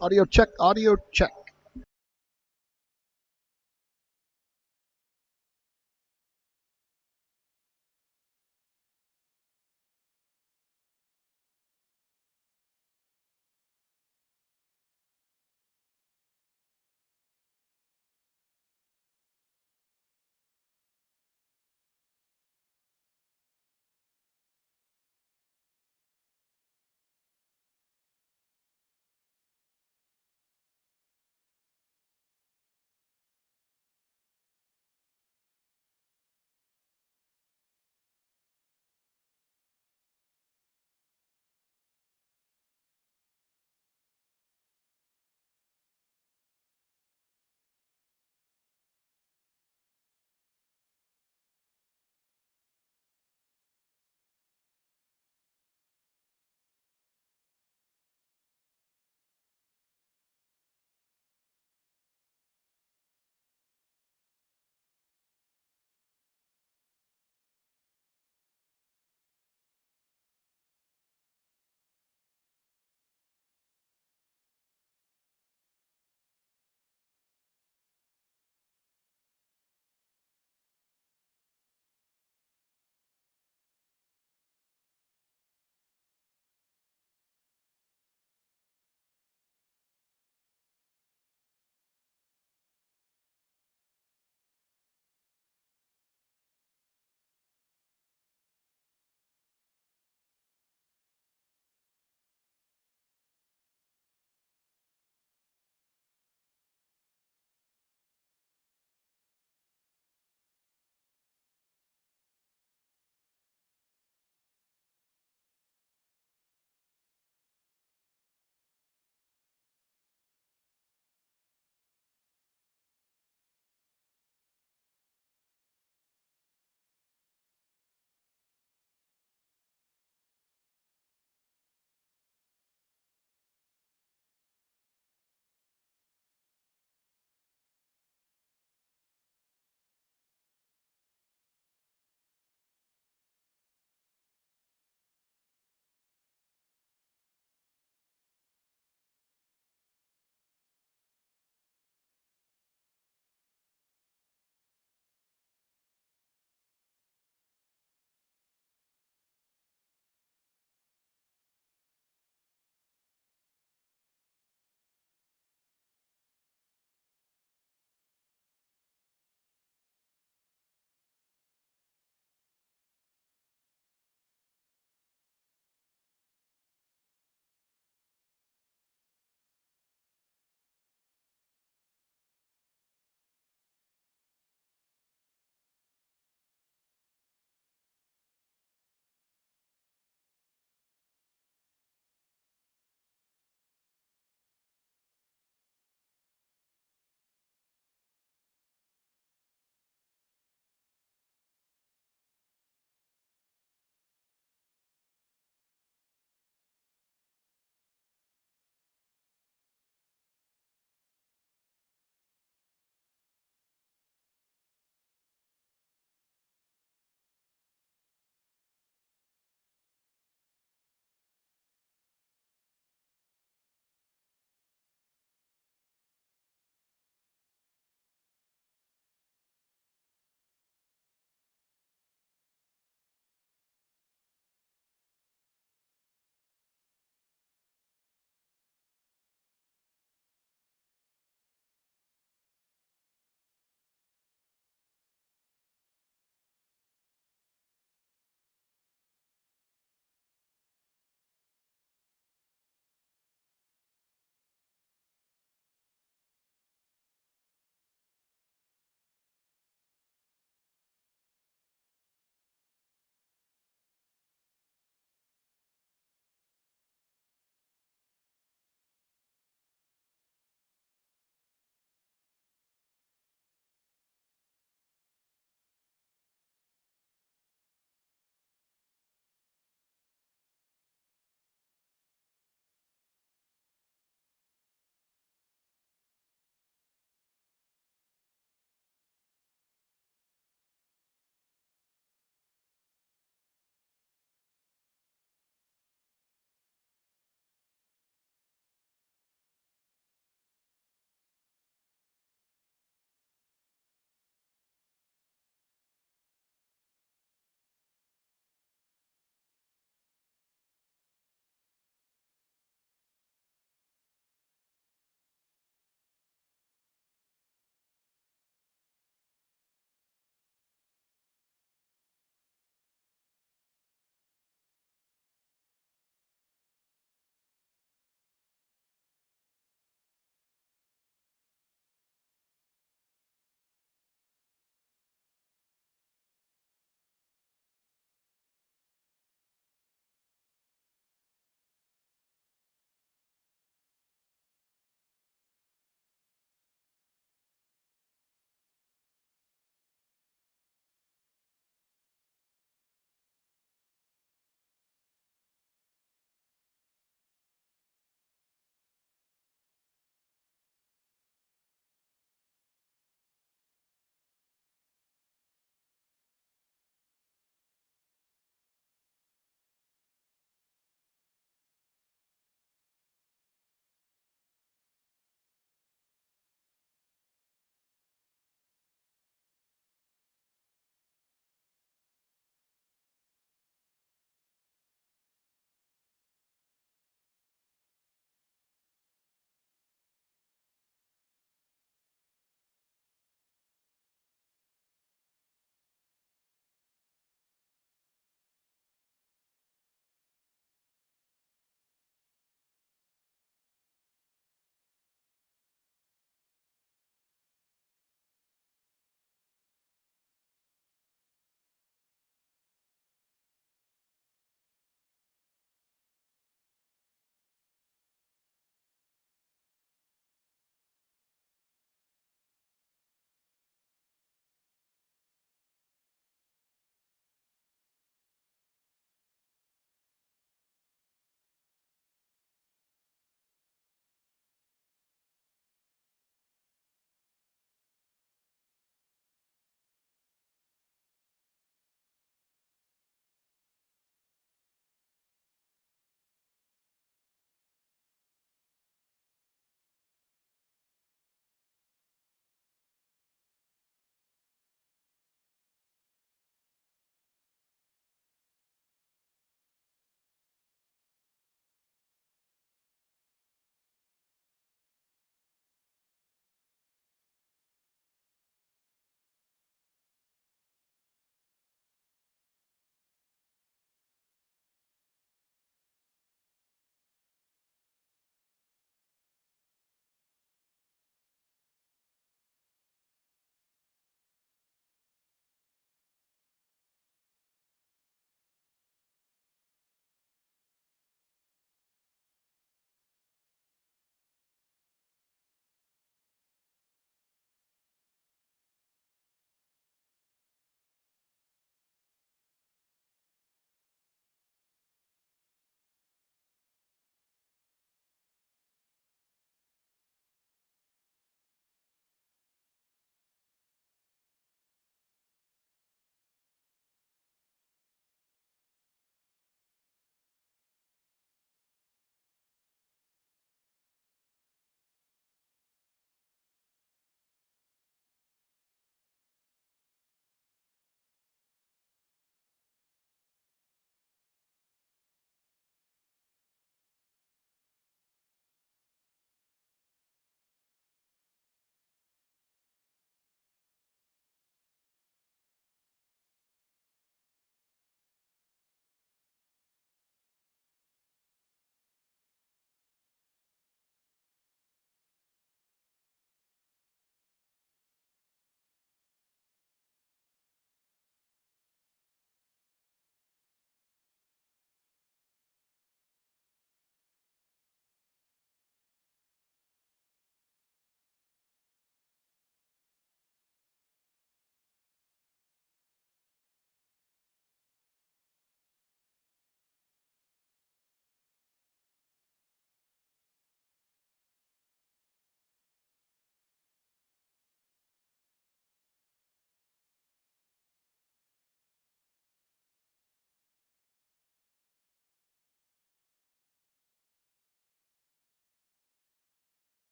Audio check, audio check.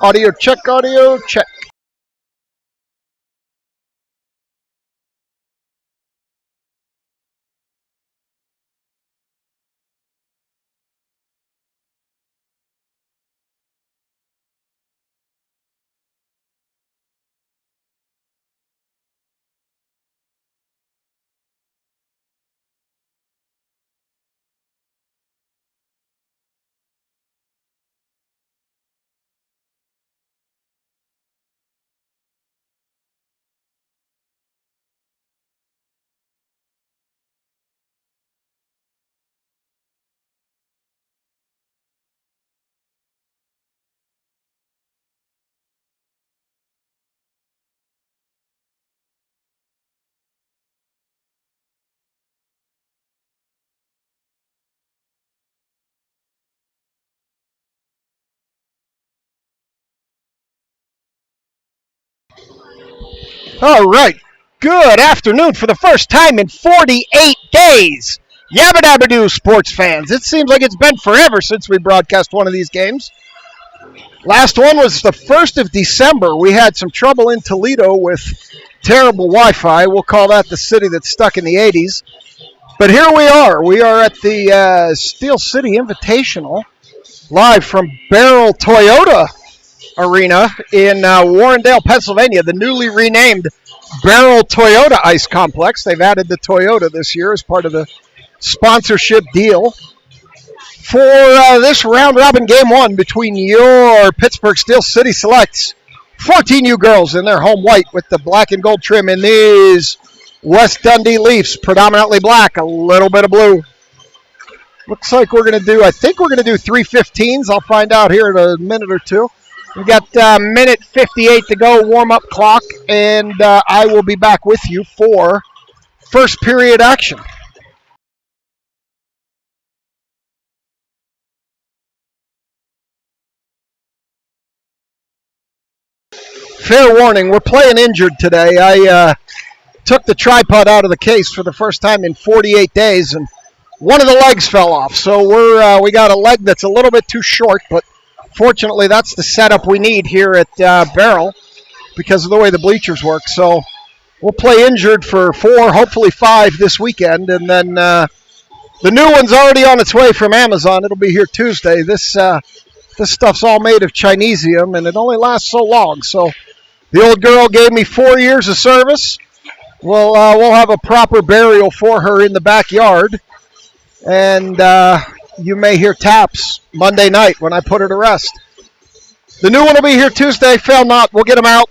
Audio check, audio check. All right. Good afternoon for the first time in 48 days. Yabba dabba doo, sports fans. It seems like it's been forever since we broadcast one of these games. Last one was the 1st of December. We had some trouble in Toledo with terrible Wi-Fi. We'll call that the city that's stuck in the 80s. But here we are. We are at the Steel City Invitational, live from Barrel Toyota Arena in Warrendale, Pennsylvania, the newly renamed Barrel Toyota Ice Complex. They've added the Toyota this year as part of the sponsorship deal. For this round-robin game one between your Pittsburgh Steel City Selects, 14U girls in their home white with the black and gold trim, in these West Dundee Leafs, predominantly black, a little bit of blue. Looks like I think we're going to do 3:15s. I'll find out here in a minute or two. We've got minute 58 to go, warm-up clock, and I will be back with you for first period action. Fair warning, we're playing injured today. I took the tripod out of the case for the first time in 48 days, and one of the legs fell off. So we got a leg that's a little bit too short, but fortunately that's the setup we need here at Barrel because of the way the bleachers work. So we'll play injured for 4, hopefully 5 this weekend, and then the new one's already on its way from Amazon. It'll be here Tuesday. This stuff's all made of Chinesium, and it only lasts so long. So the old girl gave me 4 years of service. We'll have a proper burial for her in the backyard, and you may hear taps Monday night when I put her to rest. The new one will be here Tuesday. Fail not. We'll get them out.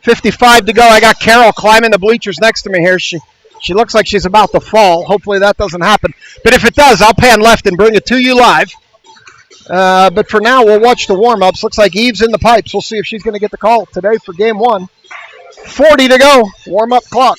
55 to go. I got Carol climbing the bleachers next to me here. She looks like she's about to fall. Hopefully that doesn't happen. But if it does, I'll pan left and bring it to you live. But for now, we'll watch the warm-ups. Looks like Eve's in the pipes. We'll see if she's going to get the call today for game one. 40 to go. Warm-up clock.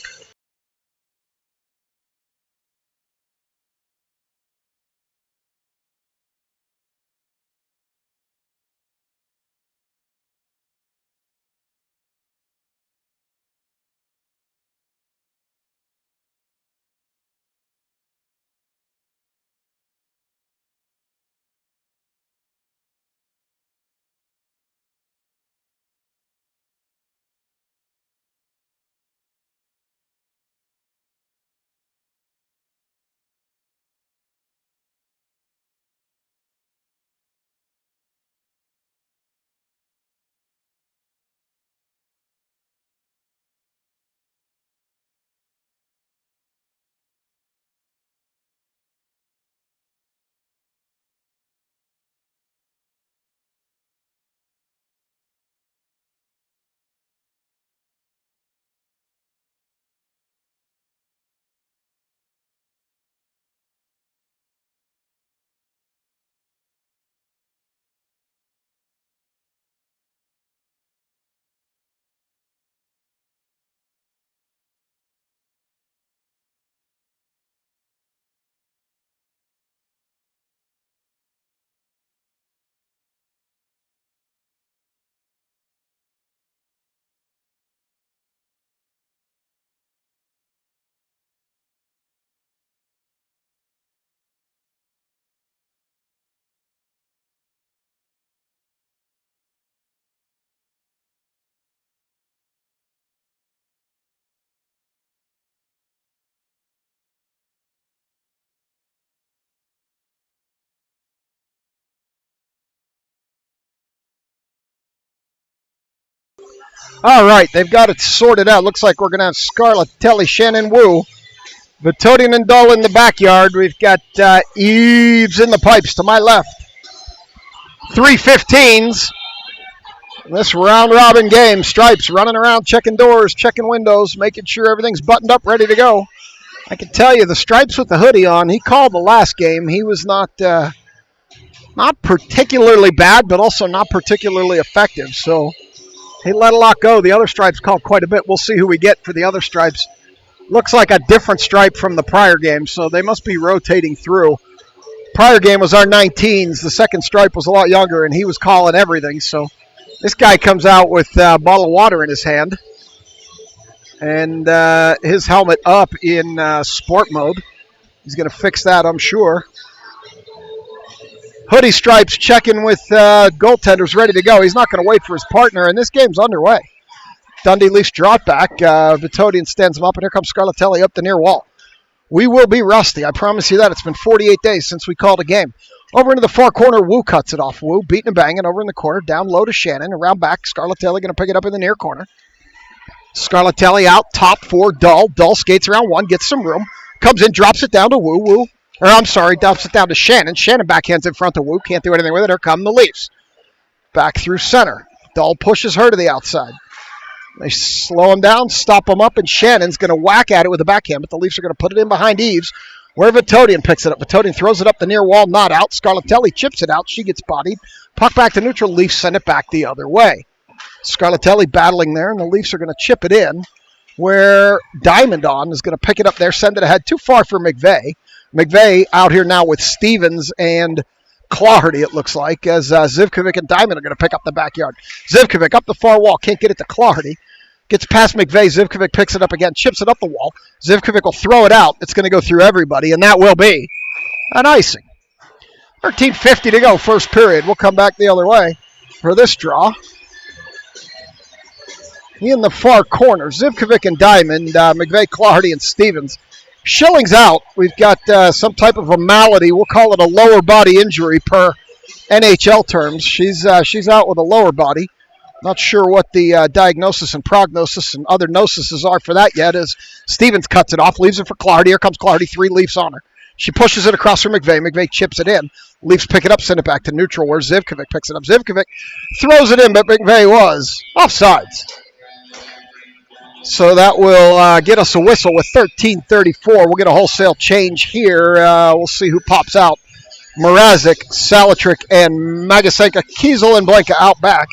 All right, they've got it sorted out. Looks like we're going to have Scarlatelli, Shannon, Wu, Vitodian and Dull in the backyard. We've got Eves in the pipes to my left. 3:15s. This round-robin game. Stripes running around, checking doors, checking windows, making sure everything's buttoned up, ready to go. I can tell you, the Stripes with the hoodie on, he called the last game. He was not particularly bad, but also not particularly effective. So he let a lot go. The other Stripes called quite a bit. We'll see who we get for the other Stripes. Looks like a different Stripe from the prior game, so they must be rotating through. Prior game was our 19s. The second Stripe was a lot younger, and he was calling everything. So this guy comes out with a bottle of water in his hand and his helmet up in sport mode. He's going to fix that, I'm sure. Hoodie Stripes checking with goaltenders ready to go. He's not going to wait for his partner, and this game's underway. Dundee Leafs draw it back. Vitodian stands him up, and here comes Scarlatelli up the near wall. We will be rusty. I promise you that. It's been 48 days since we called a game. Over into the far corner, Wu cuts it off. Wu beating and banging over in the corner. Down low to Shannon. Around back, Scarlatelli going to pick it up in the near corner. Scarlatelli out, top for Dull. Dull skates around one, gets some room. Comes in, drops it down to Wu. Drops it down to Shannon. Shannon backhands in front of Wu. Can't do anything with it. Here come the Leafs. Back through center. Dull pushes her to the outside. They slow him down, stop him up, and Shannon's going to whack at it with a backhand, but the Leafs are going to put it in behind Eves, where Vitodian picks it up. Vitodian throws it up the near wall, not out. Scarlatelli chips it out. She gets bodied. Puck back to neutral. Leafs send it back the other way. Scarlatelli battling there, and the Leafs are going to chip it in, where Diamond On is going to pick it up there, send it ahead. Too far for McVeigh. McVeigh out here now with Stevens and Claherty, it looks like, as Zivkovic and Diamond are going to pick up the backyard. Zivkovic up the far wall, can't get it to Claherty. Gets past McVeigh, Zivkovic picks it up again, chips it up the wall. Zivkovic will throw it out. It's going to go through everybody, and that will be an icing. 13:50 to go, first period. We'll come back the other way for this draw. In the far corner, Zivkovic and Diamond, McVeigh, Claherty, and Stevens. Schilling's out. We've got some type of a malady. We'll call it a lower body injury per NHL terms. She's out with a lower body. Not sure what the diagnosis and prognosis and other noses are for that yet, as Stevens cuts it off, leaves it for Claherty. Here comes Claherty, 3 Leafs on her. She pushes it across for McVeigh. McVeigh chips it in. Leafs pick it up, send it back to neutral, where Zivkovic picks it up. Zivkovic throws it in, but McVeigh was offsides. So that will get us a whistle with 13:34. We'll get a wholesale change here. We'll see who pops out. Mrazek, Salatrick, and Magasenka. Kiesel and Blanca out back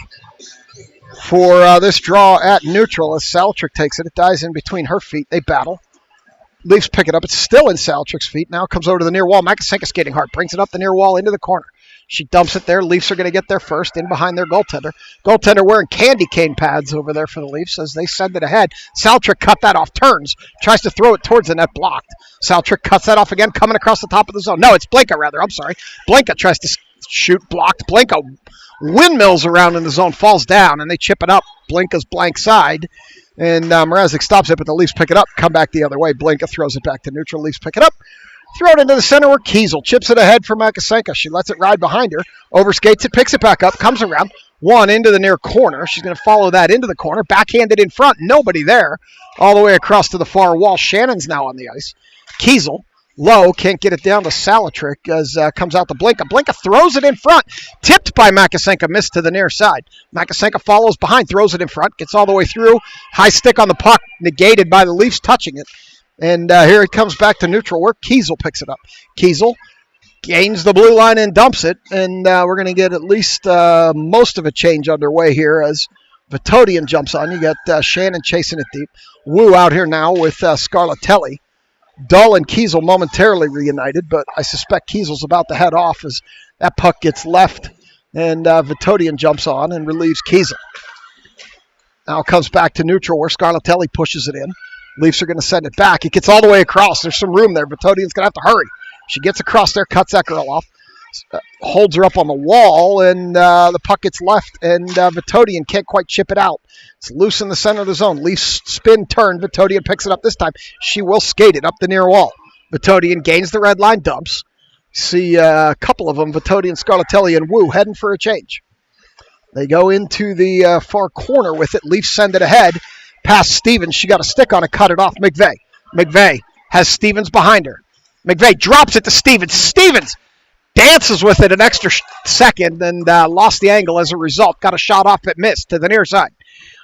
for this draw at neutral as Salatrick takes it. It dies in between her feet. They battle. Leafs pick it up. It's still in Salatrick's feet. Now comes over to the near wall. Magasenka skating hard. Brings it up the near wall into the corner. She dumps it there. Leafs are going to get there first, in behind their goaltender. Goaltender wearing candy cane pads over there for the Leafs as they send it ahead. Saltrick cut that off, turns, tries to throw it towards the net, blocked. Saltrick cuts that off again, coming across the top of the zone. No, it's Blanca, rather. I'm sorry. Blanca tries to shoot, blocked. Blanca windmills around in the zone, falls down, and they chip it up Blanca's blank side. And Mrazek stops it, but the Leafs pick it up, come back the other way. Blanca throws it back to neutral. Leafs pick it up. Throw it into the center where Kiesel chips it ahead for Magasenka. She lets it ride behind her. Overskates it, picks it back up, comes around. One into the near corner. She's going to follow that into the corner. Backhanded in front. Nobody there. All the way across to the far wall. Shannon's now on the ice. Kiesel, low, can't get it down to Salatrick as comes out to Blanca. Blanca throws it in front. Tipped by Magasenka, missed to the near side. Magasenka follows behind, throws it in front, gets all the way through. High stick on the puck, negated by the Leafs touching it. And here it comes back to neutral where Kiesel picks it up. Kiesel gains the blue line and dumps it. And we're going to get at least most of a change underway here as Vitodian jumps on. You got Shannon chasing it deep. Wu out here now with Scarlatelli. Dull and Kiesel momentarily reunited, but I suspect Kiesel's about to head off as that puck gets left. And Vitodian jumps on and relieves Kiesel. Now it comes back to neutral where Scarlatelli pushes it in. Leafs are going to send it back. It gets all the way across. There's some room there. Vitodian's going to have to hurry. She gets across there, cuts that girl off, holds her up on the wall, and the puck gets left, and Vitodian can't quite chip it out. It's loose in the center of the zone. Leafs spin, turn. Vitodian picks it up this time. She will skate it up the near wall. Vitodian gains the red line, dumps. See a couple of them, Vitodian, Scarlatelli, and Wu heading for a change. They go into the far corner with it. Leafs send it ahead. Past Stevens. She got a stick on it, cut it off. McVeigh has Stevens behind her. McVeigh drops it to Stevens. Stevens dances with it an extra second and lost the angle as a result. Got a shot off but missed to the near side.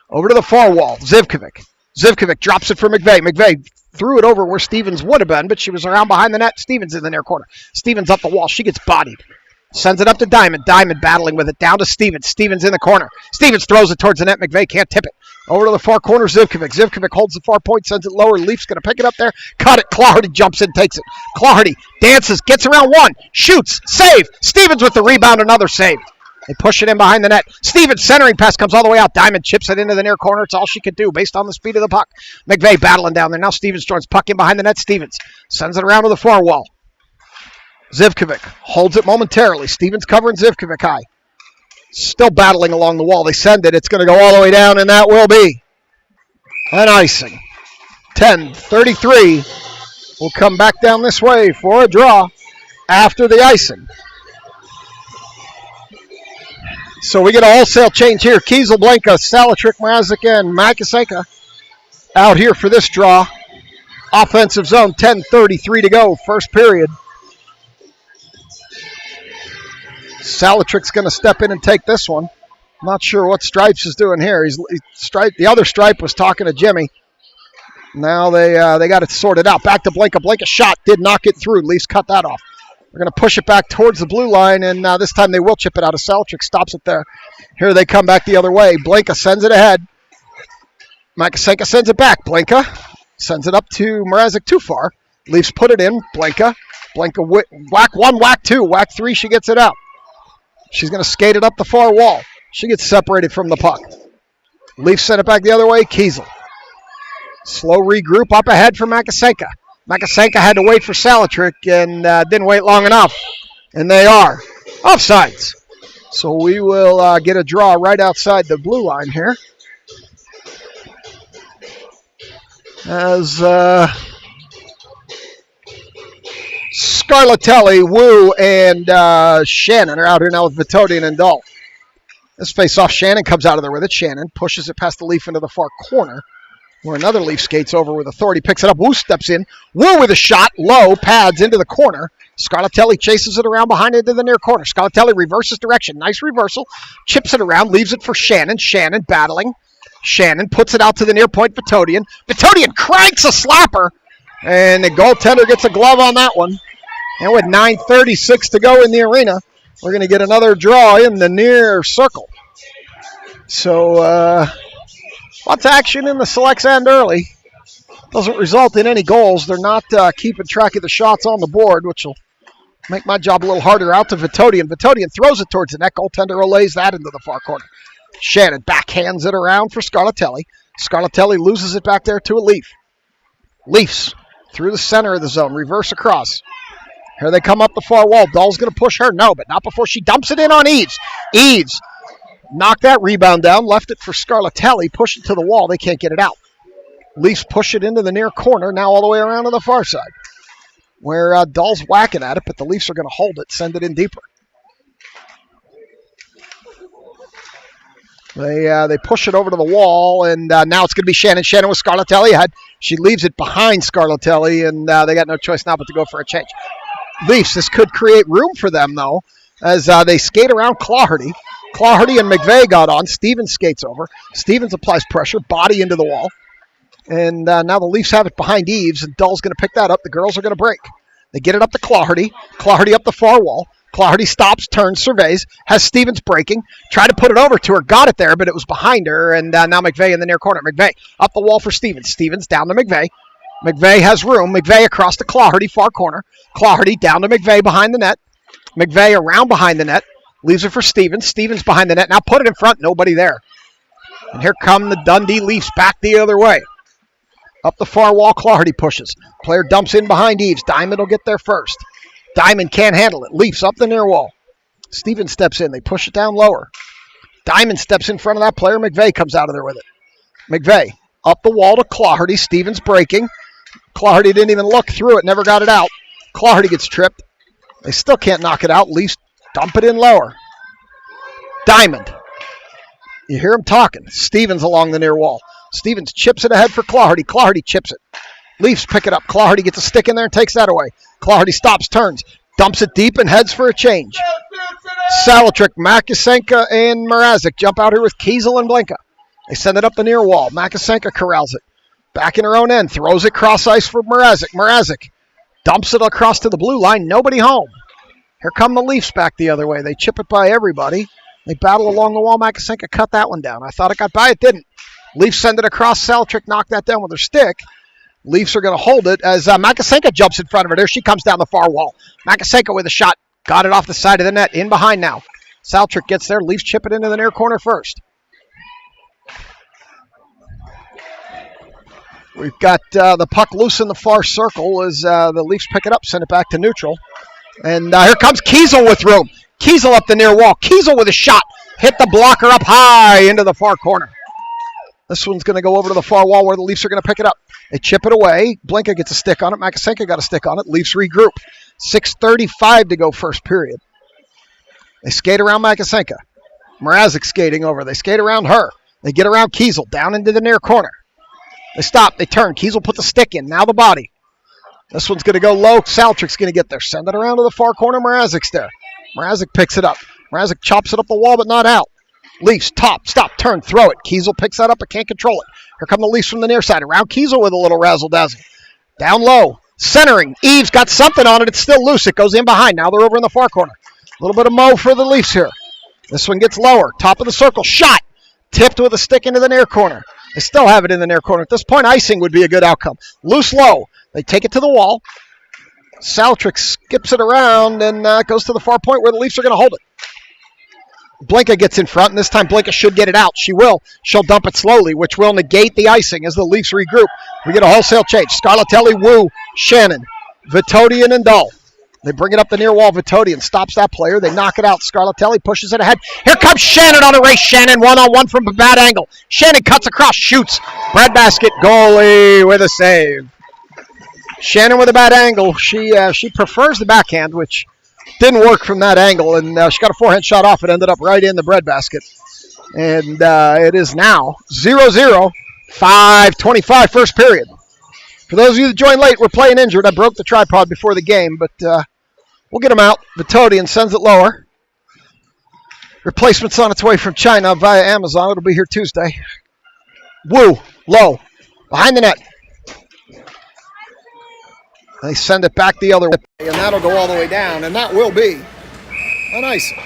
Over to the far wall. Zivkovic drops it for McVeigh. McVeigh threw it over where Stevens would have been, but she was around behind the net. Stevens in the near corner. Stevens up the wall. She gets bodied. Sends it up to Diamond. Diamond battling with it. Down to Stevens. Stevens in the corner. Stevens throws it towards the net. McVeigh can't tip it. Over to the far corner, Zivkovic. Zivkovic holds the far point, sends it lower. Leafs going to pick it up there. Cut it. Claherty jumps in, takes it. Claherty dances, gets around one, shoots, save. Stevens with the rebound, another save. They push it in behind the net. Stevens centering pass comes all the way out. Diamond chips it into the near corner. It's all she could do based on the speed of the puck. McVeigh battling down there. Now Stevens joins puck in behind the net. Stevens sends it around to the far wall. Zivkovic holds it momentarily. Stevens covering Zivkovic high. Still battling along the wall. They send it. It's going to go all the way down, and that will be an icing. 10:33. We'll come back down this way for a draw after the icing. So we get a wholesale change here. Kiesel, Blanca, Salatrick, Mrazek, and Makasenka out here for this draw. Offensive zone, 10:33 to go, first period. Salatrick's going to step in and take this one. Not sure what Stripes is doing here. The other Stripe was talking to Jimmy. Now they got it sorted out. Back to Blanca. Blanca shot, did not get through. Leafs cut that off. They're going to push it back towards the blue line, and this time they will chip it out. Salatrick stops it there. Here they come back the other way. Blanca sends it ahead. Makasenka sends it back. Blanca sends it up to Mrazek too far. Leafs put it in. Blanca whack one, whack two, whack three. She gets it out. She's going to skate it up the far wall. She gets separated from the puck. Leafs send it back the other way. Kiesel. Slow regroup up ahead for Makasenka. Makasenka had to wait for Salatrick and didn't wait long enough. And they are offsides. So we will get a draw right outside the blue line here. As Scarlatelli, Wu, and Shannon are out here now with Vitodian and Dahl. This face-off, Shannon comes out of there with it. Shannon pushes it past the Leaf into the far corner, where another Leaf skates over with authority, picks it up. Wu steps in. Wu with a shot, low, pads into the corner. Scarlatelli chases it around behind it to the near corner. Scarlatelli reverses direction. Nice reversal. Chips it around, leaves it for Shannon. Shannon battling. Shannon puts it out to the near point, Vitodian. Vitodian cranks a slapper. And the goaltender gets a glove on that one. And with 9:36 to go in the arena, we're going to get another draw in the near circle. So, lots of action in the selects end early. Doesn't result in any goals. They're not keeping track of the shots on the board, which will make my job a little harder. Out to Vitodian. Vitodian throws it towards the net. Goaltender lays that into the far corner. Shannon backhands it around for Scarlatelli. Scarlatelli loses it back there to a Leaf. Leafs through the center of the zone. Reverse across. Here they come up the far wall. Dahl's going to push her. No, but not before she dumps it in on Eaves. Eaves knocked that rebound down. Left it for Scarlatelli. Pushed it to the wall. They can't get it out. Leafs push it into the near corner. Now all the way around to the far side, where Dahl's whacking at it, but the Leafs are going to hold it. Send it in deeper. They push it over to the wall, and now it's going to be Shannon. Shannon with Scarlatelli ahead. She leaves it behind Scarlatelli, and they got no choice now but to go for a change. Leafs, this could create room for them, though, as they skate around Claherty. Claherty and McVeigh got on. Stevens skates over. Stevens applies pressure, body into the wall. And now the Leafs have it behind Eaves, and Dahl's going to pick that up. The girls are going to break. They get it up to Claherty. Claherty up the far wall. Claherty stops, turns, surveys, has Stevens breaking, tried to put it over to her, got it there, but it was behind her, and now McVeigh in the near corner. McVeigh up the wall for Stevens. Stevens down to McVeigh. McVeigh has room. McVeigh across to Claherty, far corner. Claherty down to McVeigh behind the net. McVeigh around behind the net. Leaves it for Stevens. Stevens behind the net. Now put it in front. Nobody there. And here come the Dundee Leafs back the other way. Up the far wall, Claherty pushes. Player dumps in behind Eaves. Diamond will get there first. Diamond can't handle it. Leafs up the near wall. Stevens steps in. They push it down lower. Diamond steps in front of that player. McVeigh comes out of there with it. McVeigh up the wall to Claherty. Stevens breaking. Claherty didn't even look through it. Never got it out. Claherty gets tripped. They still can't knock it out. Leafs dump it in lower. Diamond You hear him talking. Stevens along the near wall. Stevens chips it ahead for Clawhardy. Clawhardy chips it. Leafs pick it up. Clawhardy gets a stick in there and takes that away. Clawhardy stops, turns, dumps it deep, and heads for a change. Salatrick, Makasenka, and Mrazek jump out here with Kiesel and Blinka. They send it up the near wall. Makasenka corrals it. Back in her own end. Throws it cross ice for Mrazek. Mrazek dumps it across to the blue line. Nobody home. Here come the Leafs back the other way. They chip it by everybody. They battle along the wall. Makasenka cut that one down. I thought it got by. It didn't. Leafs send it across. Salatrick knocked that down with her stick. Leafs are going to hold it as Makasenka jumps in front of her. There she comes down the far wall. Makasenka with a shot. Got it off the side of the net. In behind now. Salatrick gets there. Leafs chip it into the near corner first. We've got the puck loose in the far circle as the Leafs pick it up, send it back to neutral. And here comes Kiesel with room. Kiesel up the near wall. Kiesel with a shot. Hit the blocker up high into the far corner. This one's going to go over to the far wall where the Leafs are going to pick it up. They chip it away. Blinka gets a stick on it. Makasenka got a stick on it. Leafs regroup. 6:35 to go first period. They skate around Makasenka. Mrazek skating over. They skate around her. They get around Kiesel down into the near corner. They stop. They turn. Kiesel puts a stick in. Now the body. This one's going to go low. Salatrick's going to get there. Send it around to the far corner. Mrazek's there. Mrazek picks it up. Mrazek chops it up the wall, but not out. Leafs, top, stop, turn, throw it. Kiesel picks that up, but can't control it. Here come the Leafs from the near side. Around Kiesel with a little razzle-dazzle. Down low. Centering. Eves got something on it. It's still loose. It goes in behind. Now they're over in the far corner. A little bit of mo for the Leafs here. This one gets lower. Top of the circle. Shot. Tipped with a stick into the near corner. They still have it in the near corner. At this point, icing would be a good outcome. Loose low. They take it to the wall. Salatrick skips it around and goes to the far point where the Leafs are going to hold it. Blinka gets in front, and this time Blinka should get it out. She will. She'll dump it slowly, which will negate the icing as the Leafs regroup. We get a wholesale change. Scarlatelli, Wu, Shannon, Vitodian, and Dull. They bring it up the near wall. Vitodian stops that player. They knock it out. Scarlatelli pushes it ahead. Here comes Shannon on a race. Shannon one-on-one from a bad angle. Shannon cuts across, shoots. Breadbasket, goalie with a save. Shannon with a bad angle. She prefers the backhand, which didn't work from that angle, and she got a forehand shot off. It ended up right in the breadbasket. And it is now 0-0, 5:25 first period. For those of you that joined late, we're playing injured. I broke the tripod before the game, but we'll get him out. Vitodian sends it lower. Replacement's on its way from China via Amazon. It'll be here Tuesday. Wu, low, behind the net. They send it back the other way, and that'll go all the way down, and that will be an icing.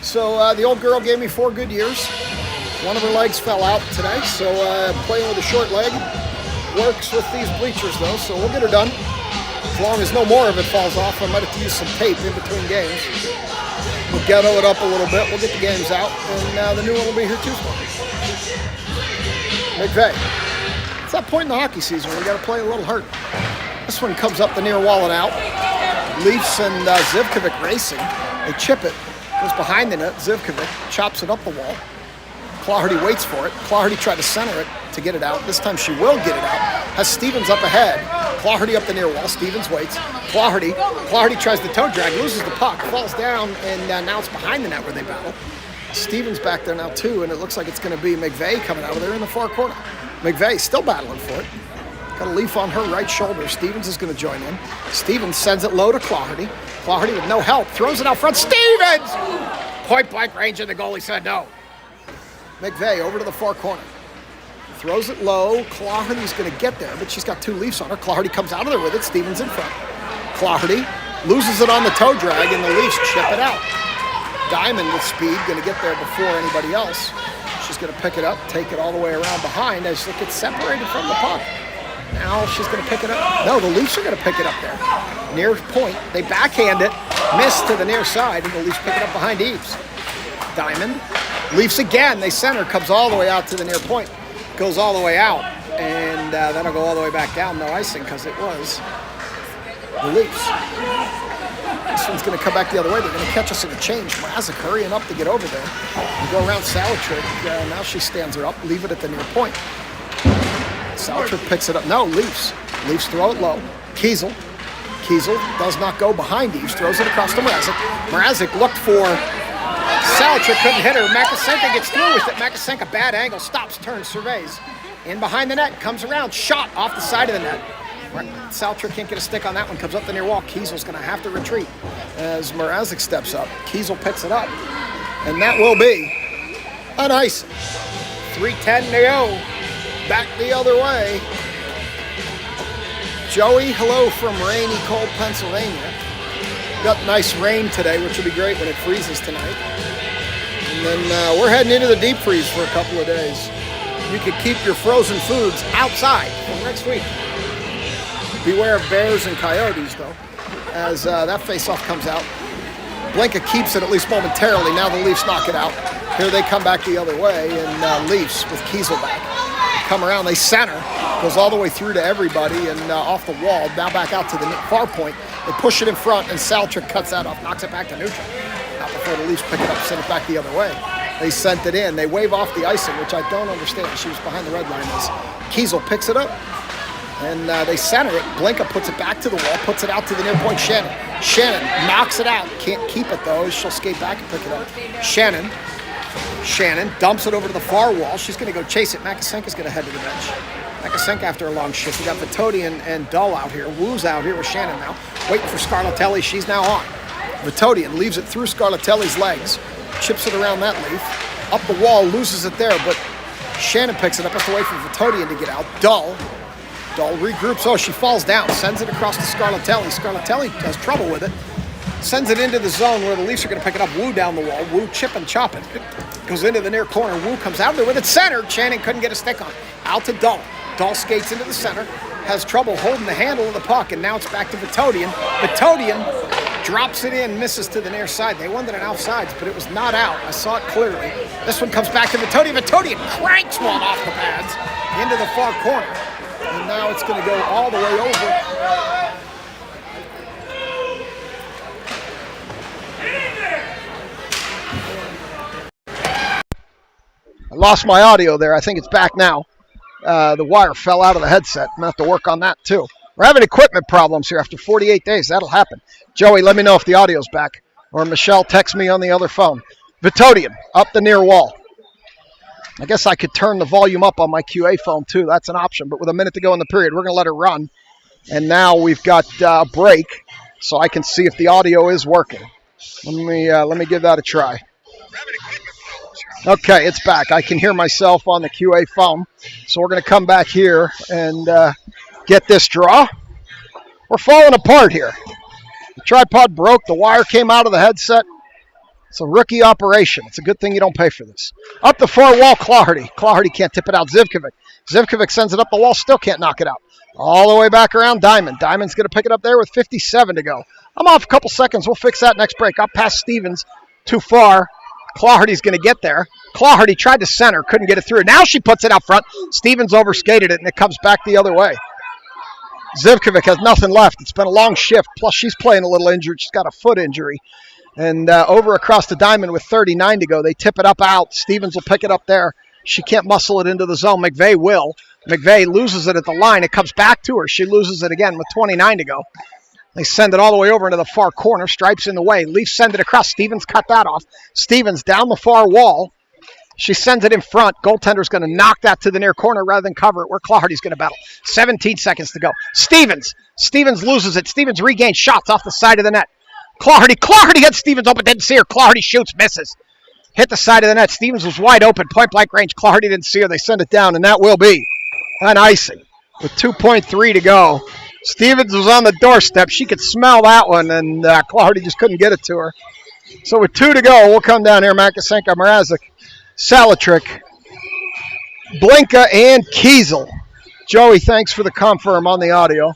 So the old girl gave me 4 good years. One of her legs fell out today, so playing with a short leg works with these bleachers, though, so we'll get her done. As long as no more of it falls off, I might have to use some tape in between games. We'll ghetto it up a little bit. We'll get the games out, and the new one will be here Tuesday. McVeigh. It's that point in the hockey season where we got to play a little hurt. This one comes up the near wall and out. Leafs and Zivkovic racing. They chip it. Goes behind the net. Zivkovic chops it up the wall. Clawhardy waits for it. Clawhardy tried to center it to get it out. This time she will get it out. Has Stevens up ahead. Clawhardy up the near wall. Stevens waits. Clawhardy tries the toe drag. Loses the puck. Falls down, and now it's behind the net where they battle. Stevens back there now too, and it looks like it's going to be McVeigh coming out of there in the far corner. McVeigh still battling for it. Got a leaf on her right shoulder. Stevens is going to join in. Stevens sends it low to Clawhardy. Clawhardy with no help. Throws it out front. Stevens! Point blank range, and the goalie said no. McVeigh over to the far corner. Throws it low. Clawhardy's going to get there, but she's got 2 Leafs on her. Clawhardy comes out of there with it. Stevens in front. Clawhardy loses it on the toe drag, and the Leafs chip it out. Diamond with speed, going to get there before anybody else. She's going to pick it up, take it all the way around behind as it gets separated from the puck. Now she's going to pick it up. No, the Leafs are going to pick it up there. Near point. They backhand it. Miss to the near side, and the Leafs pick it up behind Eves. Diamond. Leafs again. They center. Comes all the way out to the near point. Goes all the way out. And that'll go all the way back down. No icing because it was the Leafs. This one's going to come back the other way. They're going to catch us in a change. Mrazek hurrying up to get over there. We go around Salatrick. Now she stands her up. Leave it at the near point. Salatrick picks it up. No, Leafs. Leafs throw it low. Kiesel does not go behind Eves. Throws it across to Mrazek. Mrazek looked for Salitrick couldn't hit her. Makasenka gets through with it. Makasenka, bad angle, stops, turns, surveys. In behind the net, comes around, shot off the side of the net. Salitrick can't get a stick on that one, comes up the near wall. Kiesel's going to have to retreat as Mrazek steps up. Kiesel picks it up, and that will be an ice. 3:10 to go. Back the other way. Joey, hello from rainy, cold Pennsylvania. Got nice rain today, which will be great when it freezes tonight. And then we're heading into the deep freeze for a couple of days. You can keep your frozen foods outside for next week. Beware of bears and coyotes, though, as that face-off comes out. Blinka keeps it at least momentarily. Now the Leafs knock it out. Here they come back the other way, and Leafs with Kiesel back. They come around, they center, goes all the way through to everybody and off the wall, now back out to the far point. They push it in front, and Salitrick cuts that off, knocks it back to neutral. Not before the Leafs pick it up, send it back the other way. They sent it in. They wave off the icing, which I don't understand. She was behind the red line as Kiesel picks it up, and they center it. Blinka puts it back to the wall, puts it out to the near point. Shannon knocks it out. Can't keep it, though. She'll skate back and pick it up. Shannon dumps it over to the far wall. She's going to go chase it. Makasenka's going to head to the bench. Makasenka after a long shift. We got Vitoti and Dull out here. Wu's out here with Shannon now. Waiting for Scarlatelli. She's now on. Vitodian leaves it through Scarlatelli's legs. Chips it around that leaf. Up the wall, loses it there, but Shannon picks it up. Has to wait for Vitodian to get out. Dull regroups. Oh, she falls down. Sends it across to Scarlatelli. Scarlatelli has trouble with it. Sends it into the zone where the Leafs are going to pick it up. Wu down the wall. Wu chipping, chopping. Goes into the near corner. Wu comes out there with it centered. Shannon couldn't get a stick on. Out to Dull. Dull skates into the center. Has trouble holding the handle of the puck, and now it's back to Vitodian. Vitodian drops it in, misses to the near side. They wanted an outsides, but it was not out. I saw it clearly. This one comes back to Vitodian. Vitodian cranks one off the pads into the far corner. And now it's going to go all the way over. I lost my audio there. I think it's back now. The wire fell out of the headset. I'm going to have to work on that, too. We're having equipment problems here after 48 days. That'll happen. Joey, let me know if the audio's back. Or Michelle, text me on the other phone. Vitodian, up the near wall. I guess I could turn the volume up on my QA phone, too. That's an option. But with a minute to go in the period, we're going to let her run. And now we've got a break, so I can see if the audio is working. Let me give that a try. Okay, it's back. I can hear myself on the QA phone. So we're going to come back here and get this draw. We're falling apart here. The tripod broke. The wire came out of the headset. It's a rookie operation. It's a good thing you don't pay for this. Up the far wall, Claherty. Claherty can't tip it out. Zivkovic sends it up the wall. Still can't knock it out. All the way back around Diamond. Diamond's going to pick it up there with 57 to go. I'm off a couple seconds. We'll fix that next break. Up past Stevens. Too far. Claherty's going to get there. Claherty tried to center. Couldn't get it through. Now she puts it out front. Stevens overskated it, and it comes back the other way. Zivkovic has nothing left. It's been a long shift. Plus, she's playing a little injured. She's got a foot injury. And over across the Diamond with 39 to go. They tip it up out. Stevens will pick it up there. She can't muscle it into the zone. McVeigh will. McVeigh loses it at the line. It comes back to her. She loses it again with 29 to go. They send it all the way over into the far corner. Stripes in the way. Leafs send it across. Stevens cut that off. Stevens down the far wall. She sends it in front. Goaltender's going to knock that to the near corner rather than cover it, where Claherty's going to battle. 17 seconds to go. Stevens loses it. Stevens regains shots off the side of the net. Claherty hits Stevens open. Didn't see her. Claherty shoots, misses. Hit the side of the net. Stevens was wide open. Point blank range. Claherty didn't see her. They send it down, and that will be an icing with 2.3 to go. Stevens was on the doorstep. She could smell that one, and Claherty just couldn't get it to her. So with 2 to go, we'll come down here. Makasenka, Mrazek, Salitrick, Blinka, and Kiesel. Joey, thanks for the confirm on the audio.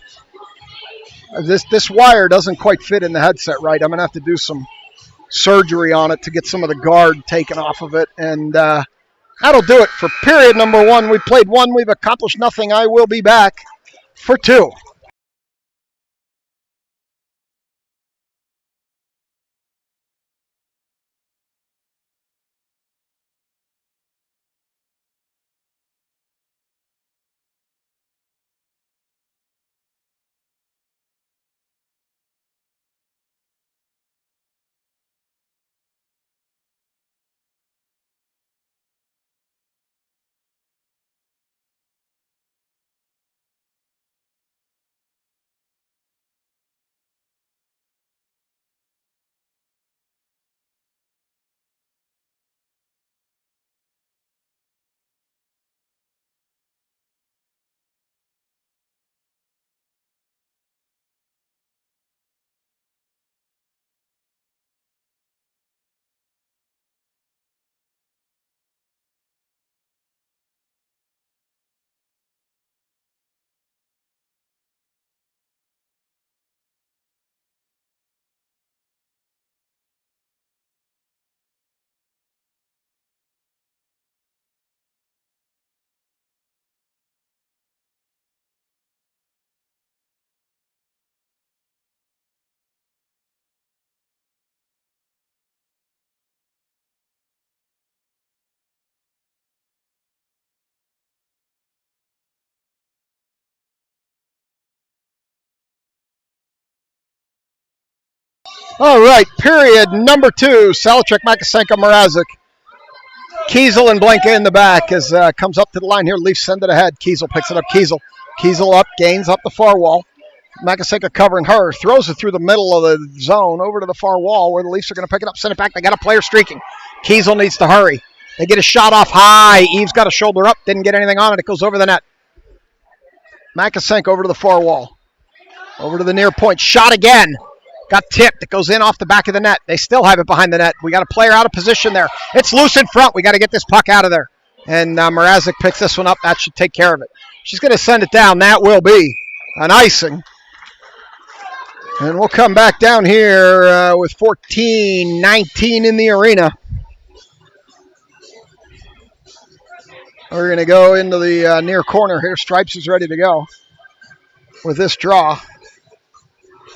This wire doesn't quite fit in the headset right. I'm going to have to do some surgery on it to get some of the guard taken off of it. And that'll do it for period number 1. We played 1. We've accomplished nothing. I will be back for 2. All right, period number 2. Salatrick, Makasenka, Mrazek. Kiesel and Blinka in the back as comes up to the line here. Leafs send it ahead. Kiesel picks it up. Kiesel up, gains up the far wall. Makasenka covering her, throws it through the middle of the zone over to the far wall where the Leafs are going to pick it up, send it back. They got a player streaking. Kiesel needs to hurry. They get a shot off high. Eves got a shoulder up, didn't get anything on it. It goes over the net. Makasenka over to the far wall. Over to the near point. Shot again. Got tipped. It goes in off the back of the net. They still have it behind the net. We got a player out of position there. It's loose in front. We got to get this puck out of there. And Mrazek picks this one up. That should take care of it. She's going to send it down. That will be an icing. And we'll come back down here with 14-19 in the arena. We're going to go into the near corner here. Stripes is ready to go with this draw.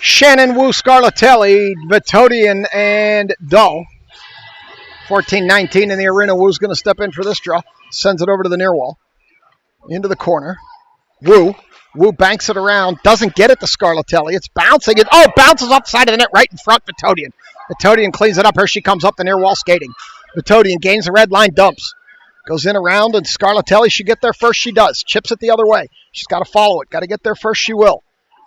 Shannon, Wu, Scarlatelli, Vitodian, and Dull. 14-19 in the arena. Wu's going to step in for this draw. Sends it over to the near wall. Into the corner. Wu banks it around. Doesn't get it to Scarlatelli. It's bouncing. It bounces off the side of the net right in front. Vitodian cleans it up. Here she comes up the near wall skating. Vitodian gains the red line, dumps. Goes in around, and Scarlatelli should get there first. She does. Chips it the other way. She's got to follow it. Got to get there first. She will.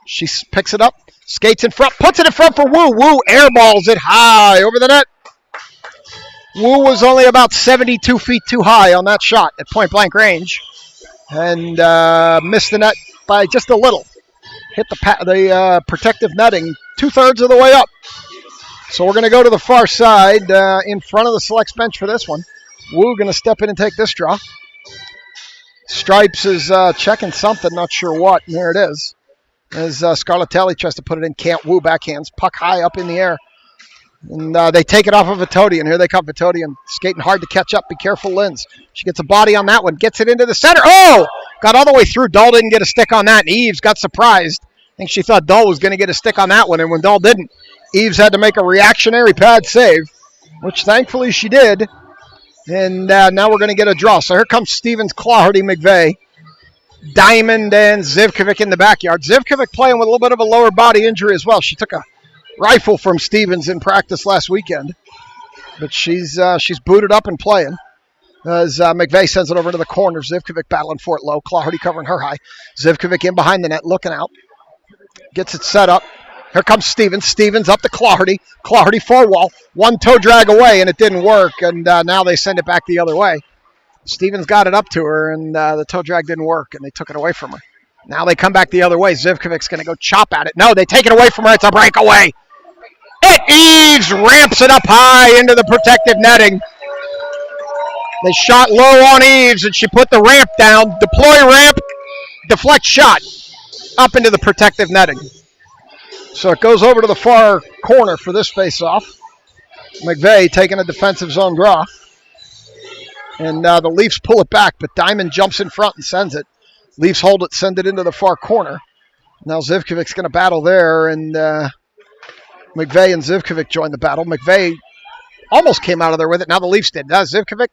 She picks it up, skates in front, puts it in front for Wu. Wu airballs it high over the net. Wu was only about 72 feet too high on that shot at point-blank range and missed the net by just a little. Hit the protective netting 2/3 of the way up. So we're going to go to the far side in front of the selects bench for this one. Wu going to step in and take this draw. Stripes is checking something, not sure what. And there it is. As Scarlatelli tries to put it in, can't. Wu backhands, puck high up in the air. And they take it off of Vitodian. Here they come, Vitodian skating hard to catch up. Be careful, Linz. She gets a body on that one, gets it into the center. Oh! Got all the way through. Dahl didn't get a stick on that, and Eves got surprised. I think she thought Dahl was going to get a stick on that one, and when Dahl didn't, Eves had to make a reactionary pad save, which thankfully she did. And now we're going to get a draw. So here comes Stevens, Clawhardy, McVeigh, Diamond, and Zivkovic in the backyard. Zivkovic playing with a little bit of a lower body injury as well. She took a rifle from Stevens in practice last weekend. But she's booted up and playing. As McVeigh sends it over to the corner. Zivkovic battling for it low. Clawhardy covering her high. Zivkovic in behind the net, looking out. Gets it set up. Here comes Stevens. Stevens up to Clawhardy. Clawhardy far wall. One toe drag away, and it didn't work. And now they send it back the other way. Stevens got it up to her, and the toe drag didn't work, and they took it away from her. Now they come back the other way. Zivkovic's going to go chop at it. No, they take it away from her. It's a breakaway. Eves ramps it up high into the protective netting. They shot low on Eves, and she put the ramp down. Deploy ramp, deflect shot up into the protective netting. So it goes over to the far corner for this face-off. McVeigh taking a defensive zone draw. And the Leafs pull it back, but Diamond jumps in front and sends it. Leafs hold it, send it into the far corner. Now Zivkovic's going to battle there, and McVeigh and Zivkovic join the battle. McVeigh almost came out of there with it. Now the Leafs did. Zivkovic,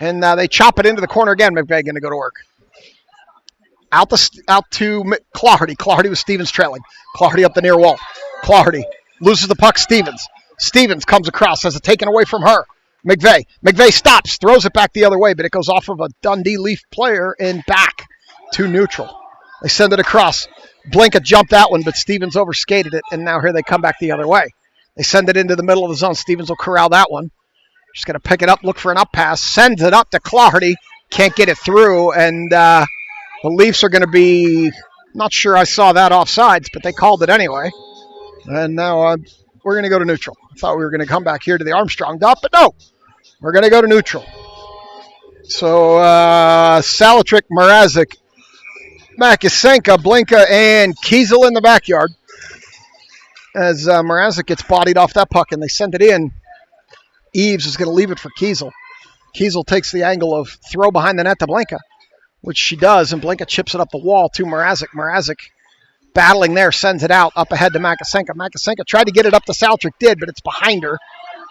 and they chop it into the corner again. McVeigh going to go to work. Out to Clawhardy. Clawhardy with Stevens trailing. Clawhardy up the near wall. Clawhardy loses the puck. Stevens comes across, has it taken away from her. McVeigh stops, throws it back the other way, but it goes off of a Dundee Leaf player and back to neutral. They send it across. Blinka jumped that one, but Stevens overskated it, and now here they come back the other way. They send it into the middle of the zone. Stevens will corral that one. Just going to pick it up, look for an up pass, sends it up to Clawhardy, can't get it through, and the Leafs are going to be, not sure I saw that offsides, but they called it anyway. And now we're going to go to neutral. I thought we were going to come back here to the Armstrong dot, but no. We're going to go to neutral. So Salatrick, Mrazek, Makasenka, Blinka, and Kiesel in the backyard. As Mrazek gets bodied off that puck and they send it in. Eves is going to leave it for Kiesel. Kiesel takes the angle of throw behind the net to Blinka, which she does, and Blinka chips it up the wall to Mrazek. Mrazek battling there, sends it out up ahead to Makasenka. Makasenka tried to get it up to Salatrick, did, but it's behind her.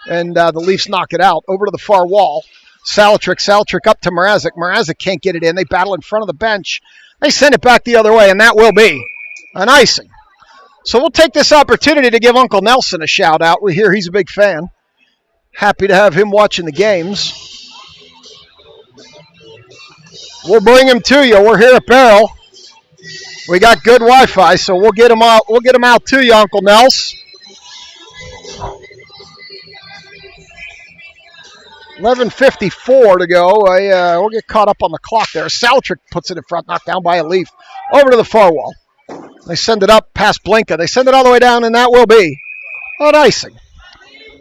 And the Leafs knock it out over to the far wall. Salatrick up to Mrazek. Mrazek can't get it in. They battle in front of the bench. They send it back the other way, and that will be an icing. So we'll take this opportunity to give Uncle Nelson a shout out. We hear he's a big fan. Happy to have him watching the games. We'll bring him to you. We're here at Barrel. We got good Wi-Fi, so we'll get him out. We'll get him out to you, Uncle Nels. 11:54 to go. We'll get caught up on the clock there. Saltrick puts it in front, knocked down by a leaf. Over to the far wall. They send it up past Blinka. They send it all the way down, and that will be an icing.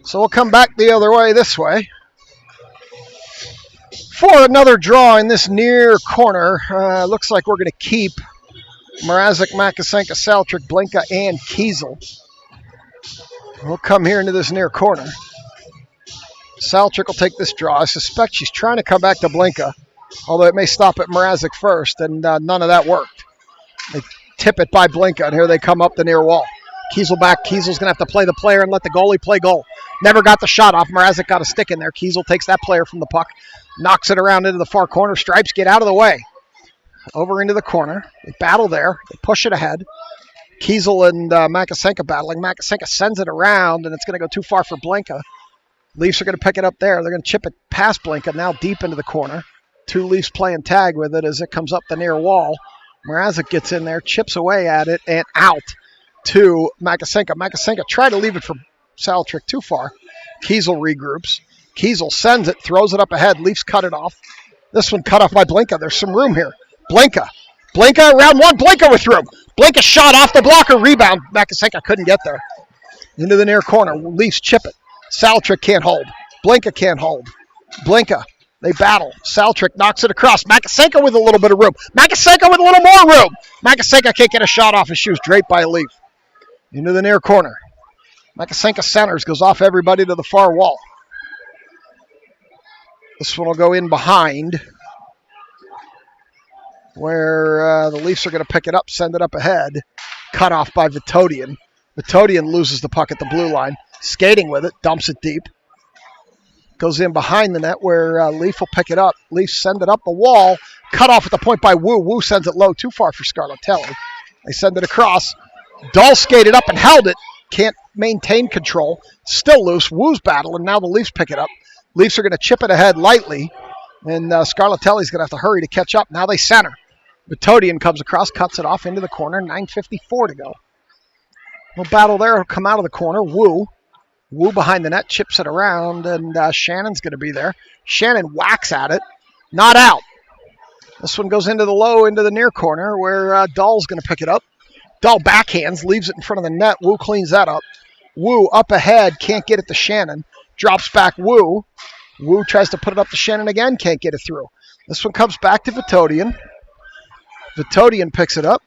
So we'll come back the other way this way for another draw in this near corner. Looks like we're going to keep Mrazek, Makasenka, Saltrick, Blinka, and Kiesel. We'll come here into this near corner. Saltrick will take this draw. I suspect she's trying to come back to Blinka, although it may stop at Mrazek first, and none of that worked. They tip it by Blinka, and here they come up the near wall. Kiesel back. Kiesel's going to have to play the player and let the goalie play goal. Never got the shot off. Mrazek got a stick in there. Kiesel takes that player from the puck, knocks it around into the far corner. Stripes get out of the way. Over into the corner. They battle there. They push it ahead. Kiesel and Makasenka battling. Makasenka sends it around, and it's going to go too far for Blinka. Leafs are going to pick it up there. They're going to chip it past Blinka, now deep into the corner. Two Leafs playing tag with it as it comes up the near wall. Mrazek gets in there, chips away at it, and out to Makasenka. Makasenka tried to leave it for Saltrick too far. Kiesel regroups. Kiesel sends it, throws it up ahead. Leafs cut it off. This one cut off by Blinka. There's some room here. Blinka around one. Blinka with room. Blinka shot off the blocker. Rebound. Makasenka couldn't get there. Into the near corner. Leafs chip it. Saltrick can't hold. Blinka can't hold. Blinka. They battle. Saltrick knocks it across. Makasenka with a little bit of room. Makasenka with a little more room. Makasenka can't get a shot off his shoes. Draped by a Leaf. Into the near corner. Makasenka centers. Goes off everybody to the far wall. This one will go in behind, where the Leafs are going to pick it up, send it up ahead. Cut off by Vitodian. Vitodian loses the puck at the blue line. Skating with it, dumps it deep. Goes in behind the net where Leaf will pick it up. Leafs send it up the wall. Cut off at the point by Wu. Wu sends it low, too far for Scarlatelli. They send it across. Dahl skated up and held it. Can't maintain control. Still loose. Wu's battling. Now the Leafs pick it up. Leafs are going to chip it ahead lightly. And Scarlatelli's going to have to hurry to catch up. Now they center. Vitodian comes across, cuts it off into the corner. 9:54 to go. No battle there. Will come out of the corner. Wu behind the net, chips it around, and Shannon's going to be there. Shannon whacks at it. Not out. This one goes into the low, into the near corner, where Dahl's going to pick it up. Dahl backhands, leaves it in front of the net. Wu cleans that up. Wu up ahead, can't get it to Shannon. Drops back Wu. Wu tries to put it up to Shannon again, can't get it through. This one comes back to Vitodian. Vitodian picks it up.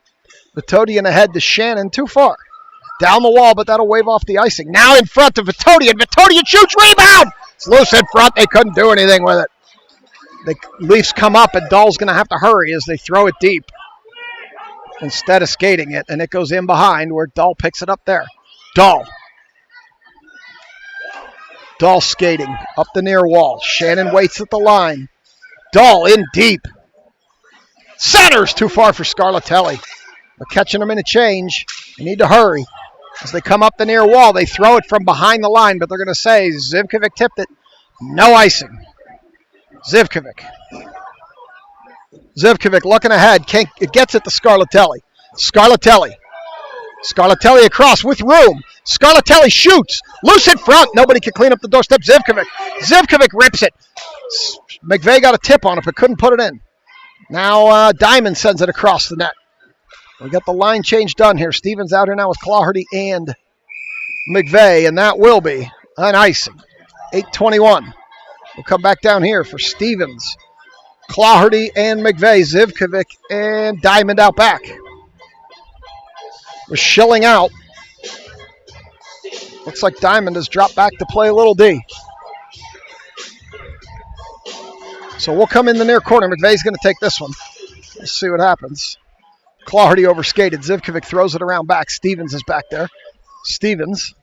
Vitodian ahead to Shannon, too far. Down the wall, but that'll wave off the icing. Now in front of Vitodian. Vitodian shoots, rebound! It's loose in front. They couldn't do anything with it. The Leafs come up, and Dahl's going to have to hurry as they throw it deep instead of skating it, and it goes in behind where Dahl picks it up there. Dahl skating up the near wall. Shannon waits at the line. Dahl in deep. Centers too far for Scarlatelli. They're catching them in a change. They need to hurry. As they come up the near wall, they throw it from behind the line, but they're going to say Zivkovic tipped it. No icing. Zivkovic looking ahead. It gets it to Scarlatelli. Scarlatelli Scarlatelli across with room. Scarlatelli shoots. Loose in front. Nobody can clean up the doorstep. Zivkovic rips it. McVeigh got a tip on it, but couldn't put it in. Now Diamond sends it across the net. We got the line change done here. Stevens out here now with Clawhardy and McVeigh, and that will be an icing. 8:21. We'll come back down here for Stevens, Clawhardy, and McVeigh. Zivkovic and Diamond out back. We're shilling out. Looks like Diamond has dropped back to play a little D. So we'll come in the near corner. McVeigh's going to take this one. We'll see what happens. Clawhardy overskated. Zivkovic throws it around back. Stevens is back there. Stevens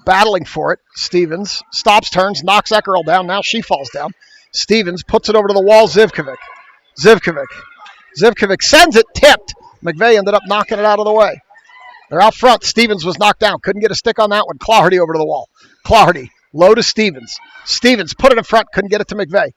battling for it. Stevens stops, turns, knocks Eckerl down. Now she falls down. Stevens puts it over to the wall. Zivkovic sends it tipped. McVeigh ended up knocking it out of the way. They're out front. Stevens was knocked down. Couldn't get a stick on that one. Claherty over to the wall. Claherty, low to Stevens. Stevens put it in front. Couldn't get it to McVeigh.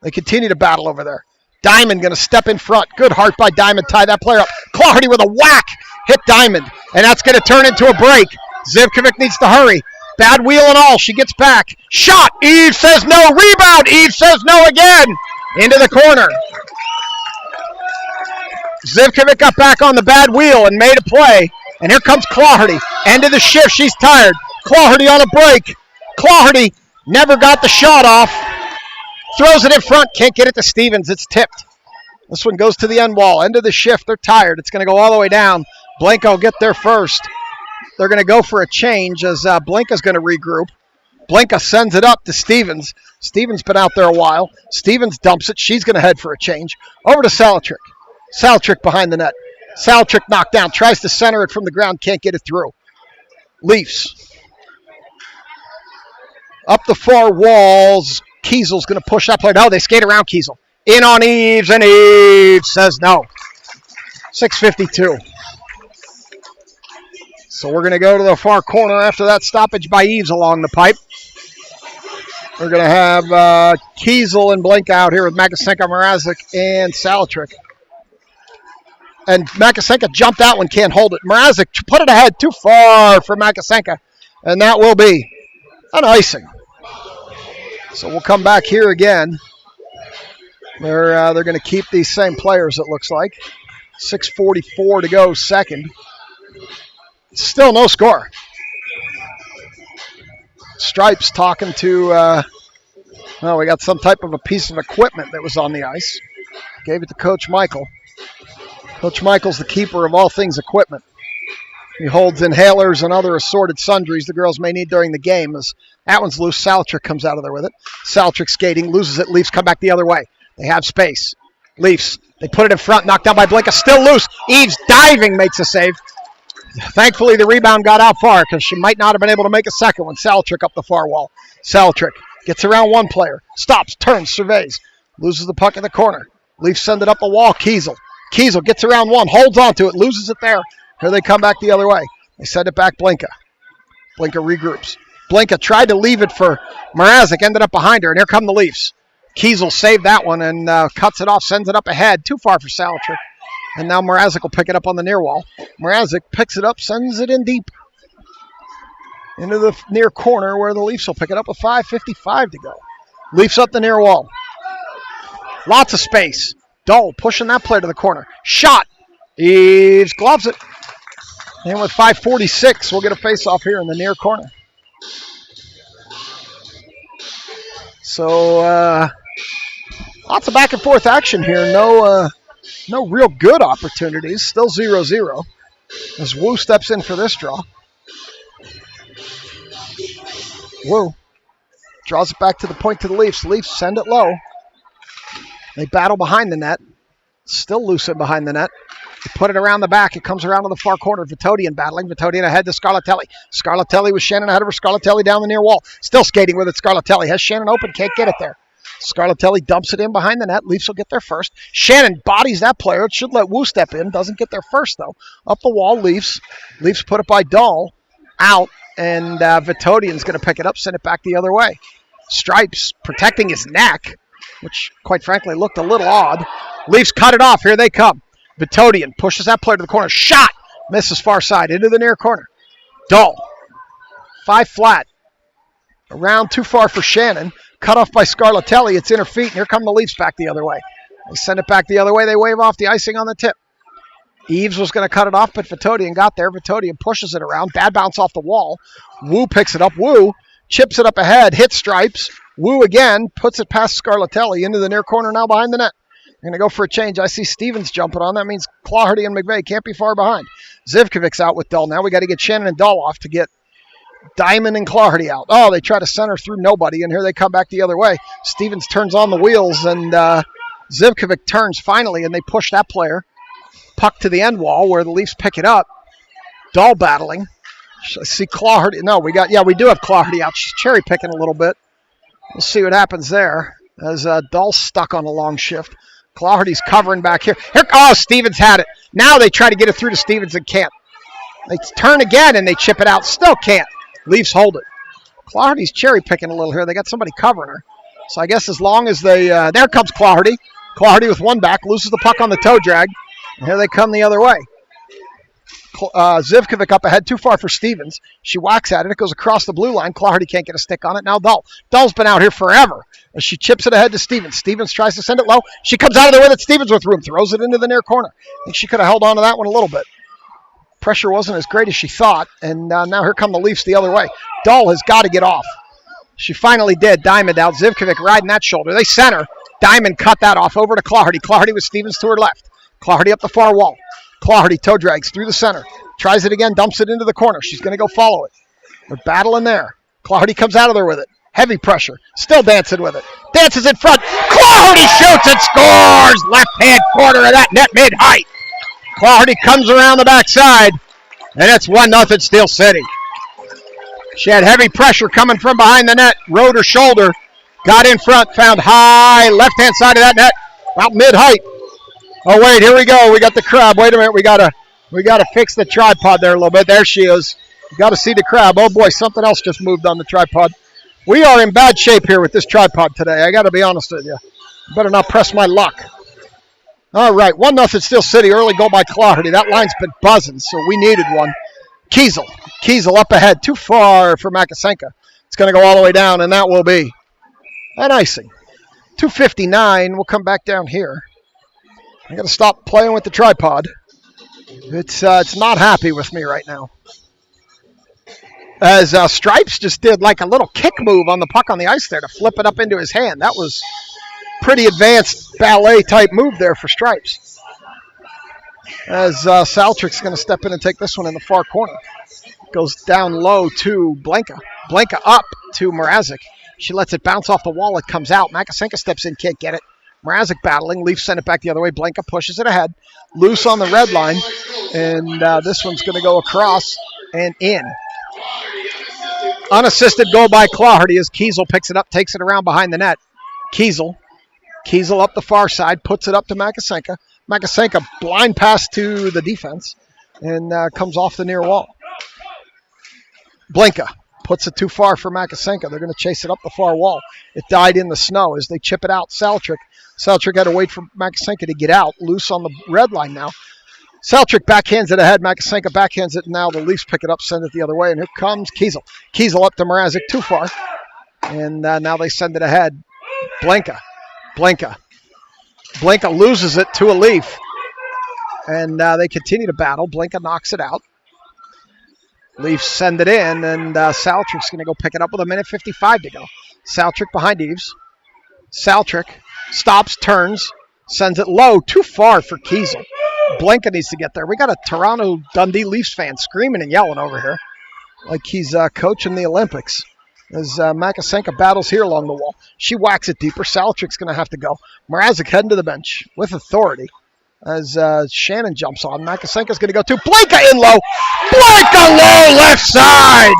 They continue to battle over there. Diamond going to step in front. Good heart by Diamond. Tie that player up. Claherty with a whack. Hit Diamond. And that's going to turn into a break. Zivkovic needs to hurry. Bad wheel and all. She gets back. Shot. Eve says no. Rebound. Eve says no again. Into the corner. Zivkovic got back on the bad wheel and made a play. And here comes Claherty. End of the shift. She's tired. Claherty on a break. Claherty never got the shot off. Throws it in front. Can't get it to Stevens. It's tipped. This one goes to the end wall. End of the shift. They're tired. It's going to go all the way down. Blanca will get there first. They're going to go for a change as Blanca's going to regroup. Blanca sends it up to Stevens. Stevens been out there a while. Stevens dumps it. She's going to head for a change. Over to Salatrick. Salatrick behind the net. Salatrick knocked down. Tries to center it from the ground. Can't get it through. Leafs. Up the far walls. Kiesel's going to push that player. No, they skate around Kiesel. In on Eves, and Eves says no. 6:52. So we're going to go to the far corner after that stoppage by Eves along the pipe. We're going to have Kiesel and Blank out here with Makasenka, Mrazek, and Salatrick. And Makasenka jumped out one, can't hold it. Mrazek put it ahead too far for Makasenka, and that will be an icing. So we'll come back here again. They're going to keep these same players, it looks like. 6:44 to go, second. Still no score. Stripes talking to, we got some type of a piece of equipment that was on the ice. Gave it to Coach Michael. Coach Michael's the keeper of all things equipment. He holds inhalers and other assorted sundries the girls may need during the game. As that one's loose, Salatrick comes out of there with it. Salatrick skating, loses it. Leafs come back the other way. They have space. Leafs, they put it in front, knocked down by Blanca, still loose. Eves diving, makes a save. Thankfully, the rebound got out far because she might not have been able to make a second one. Salatrick up the far wall. Salatrick gets around one player, stops, turns, surveys, loses the puck in the corner. Leafs send it up the wall. Kiesel gets around one, holds on to it, loses it there. Here they come back the other way. They send it back Blanca. Blanca regroups. Blanca tried to leave it for Mrazek, ended up behind her, and here come the Leafs. Kiesel saved that one and cuts it off, sends it up ahead. Too far for Salatrick. And now Mrazek will pick it up on the near wall. Mrazek picks it up, sends it in deep. Into the near corner where the Leafs will pick it up with 5:55 to go. Leafs up the near wall. Lots of space. Dull pushing that player to the corner. Shot. Eves gloves it. And with 5:46, we'll get a face-off here in the near corner. So, lots of back-and-forth action here. No real good opportunities. Still 0-0 as Wu steps in for this draw. Wu draws it back to the point to the Leafs. Leafs send it low. They battle behind the net. Still loose in behind the net. They put it around the back. It comes around to the far corner. Vitodian battling. Vitodian ahead to Scarlatelli. Scarlatelli with Shannon ahead of her. Scarlatelli down the near wall. Still skating with it. Scarlatelli has Shannon open. Can't get it there. Scarlatelli dumps it in behind the net. Leafs will get there first. Shannon bodies that player. It should let Wu step in. Doesn't get there first, though. Up the wall, Leafs. Leafs put it by Dahl. Out. And Vitodian's going to pick it up, send it back the other way. Stripes protecting his neck, which, quite frankly, looked a little odd. Leafs cut it off. Here they come. Vitodian pushes that player to the corner. Shot! Misses far side into the near corner. Dahl. 5 flat. Around too far for Shannon. Cut off by Scarlatelli. It's in her feet, and here come the Leafs back the other way. They send it back the other way. They wave off the icing on the tip. Eves was going to cut it off, but Vitodian got there. Vitodian pushes it around. Bad bounce off the wall. Wu picks it up. Wu chips it up ahead. Hits Stripes. Wu again puts it past Scarlatelli into the near corner now behind the net. They're going to go for a change. I see Stevens jumping on. That means Claherty and McVeigh can't be far behind. Zivkovic's out with Dahl. Now we got to get Shannon and Dahl off to get Diamond and Claherty out. Oh, they try to center through nobody, and here they come back the other way. Stevens turns on the wheels, and Zivkovic turns finally, and they push that player. Puck to the end wall where the Leafs pick it up. Dahl battling. I see Claherty. No, we do have Claherty out. She's cherry picking a little bit. We'll see what happens there as Dahl's stuck on a long shift. Claherty's covering back here. Oh, Stevens had it. Now they try to get it through to Stevens and can't. They turn again and they chip it out. Still can't. Leafs hold it. Clardy's cherry picking a little here. They got somebody covering her. So I guess as long as they, there comes Clardy. Clardy with one back, loses the puck on the toe drag. And here they come the other way. Zivkovic up ahead, too far for Stevens. She whacks at it. It goes across the blue line. Clardy can't get a stick on it. Now Dull. Dull's been out here forever. As she chips it ahead to Stevens. Stevens tries to send it low. She comes out of there with it. Stevens with room. Throws it into the near corner. I think she could have held on to that one a little bit. Pressure wasn't as great as she thought. And now here come the Leafs the other way. Dull has got to get off. She finally did. Diamond out. Zivkovic riding that shoulder. They center. Diamond cut that off over to Clardy. Clardy with Stevens to her left. Clardy up the far wall. Clardy toe drags through the center. Tries it again, dumps it into the corner. She's going to go follow it. They're battling there. Clardy comes out of there with it. Heavy pressure. Still dancing with it. Dances in front. Clardy shoots and scores! Left-hand corner of that net mid-height. Clardy comes around the backside, and it's 1-0 Steel City. She had heavy pressure coming from behind the net. Rode her shoulder. Got in front. Found high left-hand side of that net. About mid-height. Oh, wait, here we go. We got the crab. Wait a minute. We gotta fix the tripod there a little bit. There she is. You got to see the crab. Oh, boy, something else just moved on the tripod. We are in bad shape here with this tripod today. I got to be honest with you. Better not press my luck. All right, 1-0 Steel City. Early goal by Clardy. That line's been buzzing, so we needed one. Kiesel up ahead. Too far for Makasenka. It's going to go all the way down, and that will be an icing. 2:59. We'll come back down here. I got to stop playing with the tripod. It's not happy with me right now. As Stripes just did like a little kick move on the puck on the ice there to flip it up into his hand. That was pretty advanced ballet type move there for Stripes. As Saltrik's going to step in and take this one in the far corner. Goes down low to Blanca. Blanca up to Mrazek. She lets it bounce off the wall. It comes out. Makasenka steps in, can't get it. Mrazek battling. Leafs send it back the other way. Blanca pushes it ahead. Loose on the red line. And this one's going to go across and in. Unassisted goal by Clardy as Kiesel picks it up, takes it around behind the net. Kiesel up the far side, puts it up to Makasenka. Makasenka blind pass to the defense and comes off the near wall. Blanca puts it too far for Makasenka. They're going to chase it up the far wall. It died in the snow as they chip it out. Saltrik had to wait for Makasenka to get out. Loose on the red line now. Saltrik backhands it ahead. Makasenka backhands it. Now the Leafs pick it up, send it the other way. And here comes Kiesel. Kiesel up to Mrazek. Too far. And now they send it ahead. Blanca loses it to a Leaf. And they continue to battle. Blanca knocks it out. Leafs send it in. And Saltrik's going to go pick it up with 1:55 to go. Saltrik behind Eves. Saltrik stops, turns, sends it low. Too far for Kiesel. Blanca needs to get there. We got a Toronto Dundee Leafs fan screaming and yelling over here like he's coaching the Olympics. As Makasenka battles here along the wall. She whacks it deeper. Saltrik's going to have to go. Mrazek heading to the bench with authority. As Shannon jumps on. Makasenka's going to go too. Blanca in low. Blanca low left side.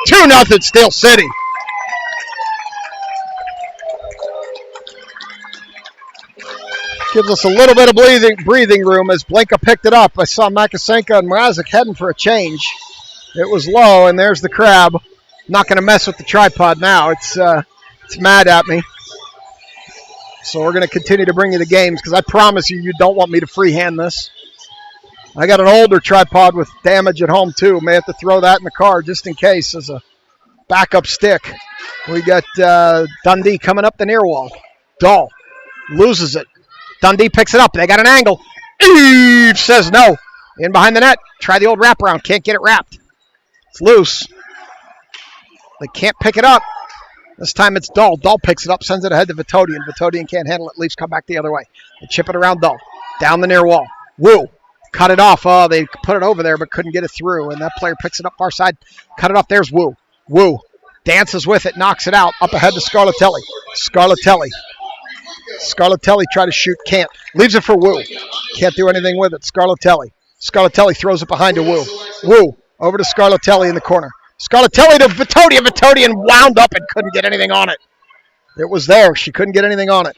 2-0 Steel City. Gives us a little bit of breathing room as Blanca picked it up. I saw Makasenka and Mrazek heading for a change. It was low, and there's the crab. Not going to mess with the tripod now. It's mad at me. So we're going to continue to bring you the games because I promise you don't want me to freehand this. I got an older tripod with damage at home too. May have to throw that in the car just in case as a backup stick. We got Dundee coming up the near wall. Dahl loses it. Dundee picks it up. They got an angle. Eve says no. In behind the net. Try the old wraparound. Can't get it wrapped. It's loose. They can't pick it up. This time it's Dahl. Dahl picks it up, sends it ahead to Vitodian. Vitodian can't handle it. Leafs come back the other way. They chip it around Dahl. Down the near wall. Woo. Cut it off. Oh, they put it over there but couldn't get it through. And that player picks it up far side. Cut it off. There's Woo. Woo. Dances with it. Knocks it out. Up ahead to Scarlatelli. Scarlatelli tried to shoot. Can't. Leaves it for Woo. Can't do anything with it. Scarlatelli throws it behind to Woo. Woo. Over to Scarlatelli in the corner. Scarlatelli to Vitodian. Vitodian wound up and couldn't get anything on it. It was there. She couldn't get anything on it.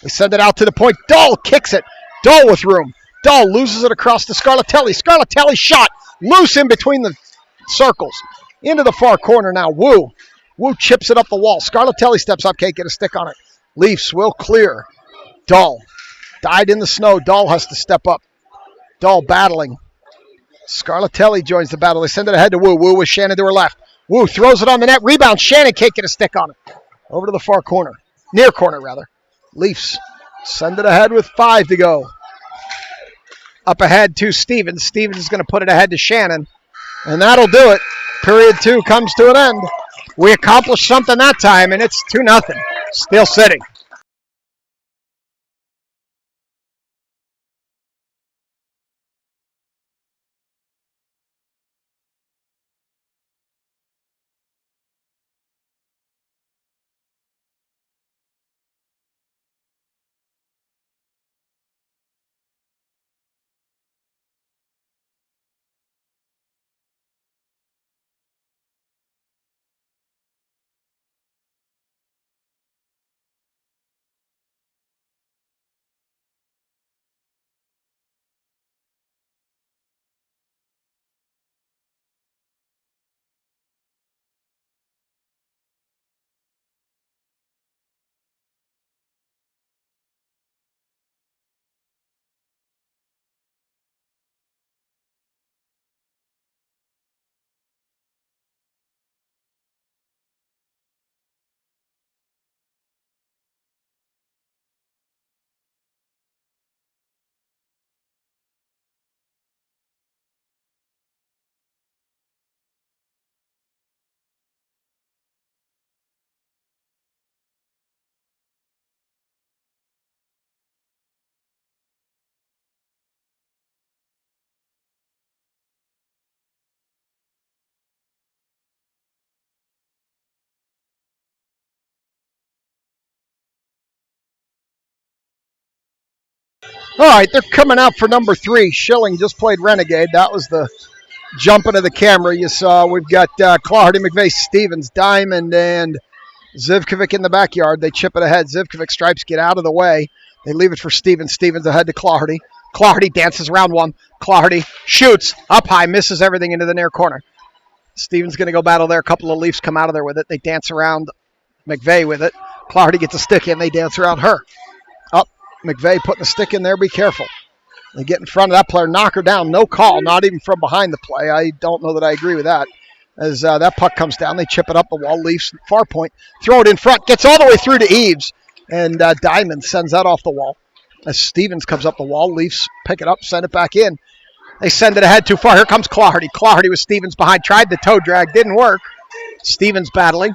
They send it out to the point. Dahl kicks it. Dahl with room. Dahl loses it across to Scarlatelli. Scarlatelli shot loose in between the circles. Into the far corner now. Wu chips it up the wall. Scarlatelli steps up, can't get a stick on it. Leafs will clear. Dahl died in the snow. Dahl has to step up. Dahl battling. Scarlatelli joins the battle. They send it ahead to Wu. Wu with Shannon to her left. Wu throws it on the net. Rebound. Shannon can't get a stick on it. Over to the far corner. Near corner, rather. Leafs send it ahead with 5 to go. Up ahead to Stevens. Stevens is going to put it ahead to Shannon. And that'll do it. Period 2 comes to an end. We accomplished something that time, and it's 2-0. Still sitting. All right, they're coming out for number 3. Schilling just played Renegade. That was the jump into the camera you saw. We've got Clardy, McVeigh, Stevens, Diamond, and Zivkovic in the backyard. They chip it ahead. Zivkovic stripes get out of the way. They leave it for Stevens. Stevens ahead to Clardy. Clardy dances around one. Clardy shoots up high, misses everything into the near corner. Stevens going to go battle there. A couple of Leafs come out of there with it. They dance around McVeigh with it. Clardy gets a stick in. They dance around her. Up. McVeigh putting a stick in there. Be careful. They get in front of that player, knock her down. No call, not even from behind the play. I don't know that I agree with that. As that puck comes down, they chip it up the wall. Leafs far point. Throw it in front. Gets all the way through to Eves. And Diamond sends that off the wall. As Stevens comes up the wall, Leafs pick it up, send it back in. They send it ahead too far. Here comes Clardy. Clardy with Stevens behind. Tried the toe drag. Didn't work. Stevens battling.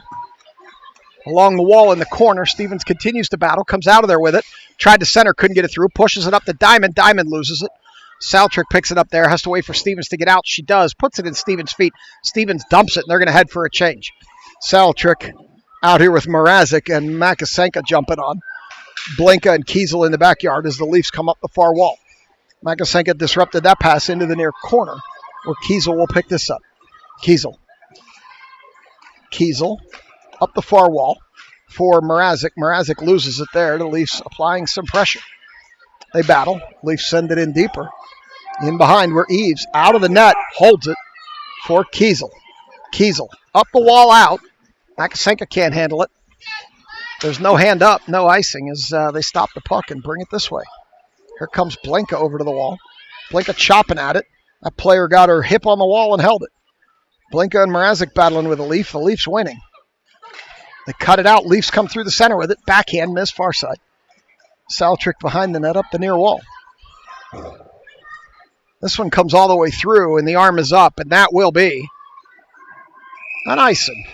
Along the wall in the corner, Stevens continues to battle, comes out of there with it. Tried to center, couldn't get it through. Pushes it up to Diamond. Diamond loses it. Saltrick picks it up there, has to wait for Stevens to get out. She does. Puts it in Stevens' feet. Stevens dumps it, and they're going to head for a change. Saltrick out here with Mrazek and Makasenka jumping on. Blinka and Kiesel in the backyard as the Leafs come up the far wall. Makasenka disrupted that pass into the near corner where Kiesel will pick this up. Kiesel up the far wall for Mrazek. Mrazek loses it there. The Leafs applying some pressure. They battle. Leafs send it in deeper. In behind where Eves, out of the net, holds it for Kiesel. Kiesel up the wall out. Makasenka can't handle it. There's no hand up, no icing as they stop the puck and bring it this way. Here comes Blinka over to the wall. Blinka chopping at it. That player got her hip on the wall and held it. Blinka and Mrazek battling with a Leaf. The Leafs winning. They cut it out. Leafs come through the center with it. Backhand miss, far side. Saltrick behind the net up the near wall. This one comes all the way through, and the arm is up, and that will be an icing.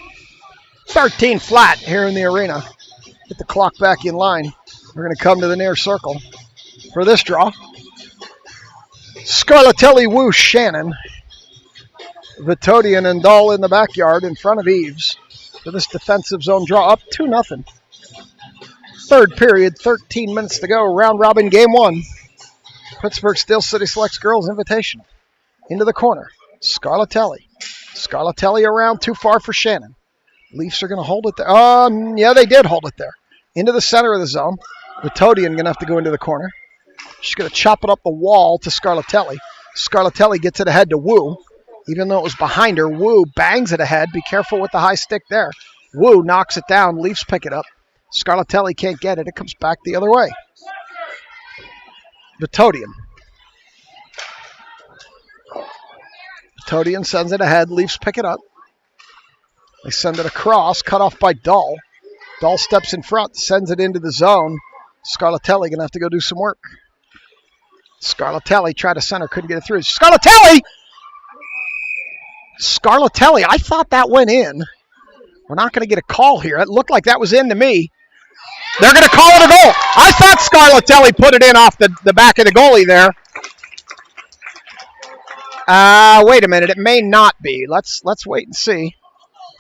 13 flat here in the arena. Get the clock back in line. We're going to come to the near circle for this draw. Scarlatelli, Wu, Shannon. Vitodian and Dahl in the backyard in front of Eves for this defensive zone draw. Up 2-0. Third period, 13 minutes to go. Round robin game 1. Pittsburgh Steel City Selects Girls Invitational. Into the corner. Scarlatelli. Scarlatelli around too far for Shannon. Leafs are going to hold it there. Yeah, they did hold it there. Into the center of the zone. Vitodian going to have to go into the corner. She's going to chop it up the wall to Scarlatelli. Scarlatelli gets it ahead to Wu. Even though it was behind her, Wu bangs it ahead. Be careful with the high stick there. Wu knocks it down. Leafs pick it up. Scarlatelli can't get it. It comes back the other way. Vitodian. Vitodian sends it ahead. Leafs pick it up. They send it across. Cut off by Dahl. Dahl steps in front. Sends it into the zone. Scarlatelli going to have to go do some work. Scarlatelli tried to center. Couldn't get it through. Scarlatelli! Scarlatelli. I thought that went in. We're not going to get a call here. It looked like that was in to me. They're going to call it a goal. I thought Scarlatelli put it in off the back of the goalie there. Wait a minute. It may not be. Let's wait and see.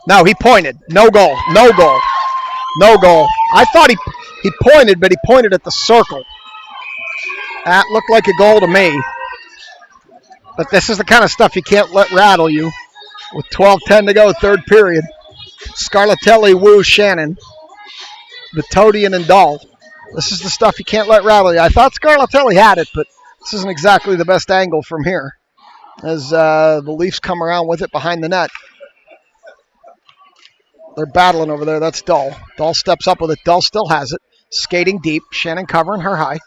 No, he pointed. No goal. No goal. No goal. I thought he pointed, but he pointed at the circle. That looked like a goal to me. But this is the kind of stuff you can't let rattle you. With 12:10 to go, third period. Scarlatelli, Wu, Shannon. Vitodian and Dahl. This is the stuff you can't let rattle you. I thought Scarlatelli had it, but this isn't exactly the best angle from here. As the Leafs come around with it behind the net. They're battling over there. That's Dahl. Dahl steps up with it. Dahl still has it. Skating deep. Shannon covering her high.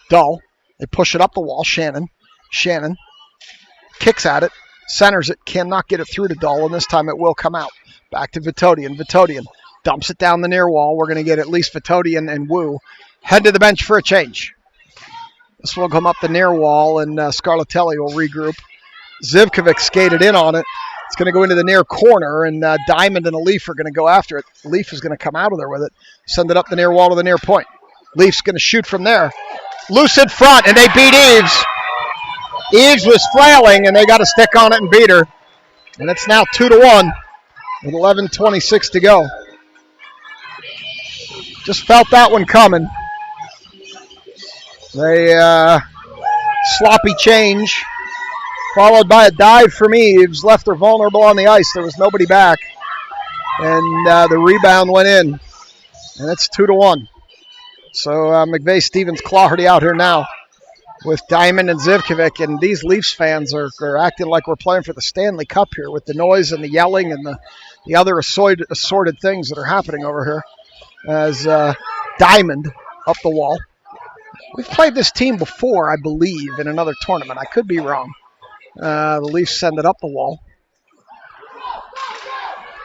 Dahl. They push it up the wall. Shannon kicks at it. Centers it. Cannot get it through to Dahl, and this time it will come out. Back to Vitodian. Vitodian dumps it down the near wall. We're going to get at least Vitodian and Wu. Head to the bench for a change. This will come up the near wall, and Scarlatelli will regroup. Zivkovic skated in on it. It's going to go into the near corner, and Diamond and a Leaf are going to go after it. Leaf is going to come out of there with it. Send it up the near wall to the near point. Leaf's going to shoot from there. Loose in front, and they beat Eves. Eves was flailing, and they got a stick on it and beat her. And it's now 2-1 with 11:26 to go. Just felt that one coming. They sloppy change, followed by a dive from Eves. Left her vulnerable on the ice. There was nobody back. And the rebound went in. And it's 2-1. So McVeigh, Stevens, Clawherty out here now with Diamond and Zivkovic. And these Leafs fans are acting like we're playing for the Stanley Cup here with the noise and the yelling and the other assorted things that are happening over here. As Diamond up the wall. We've played this team before, I believe, in another tournament. I could be wrong. The Leafs send it up the wall.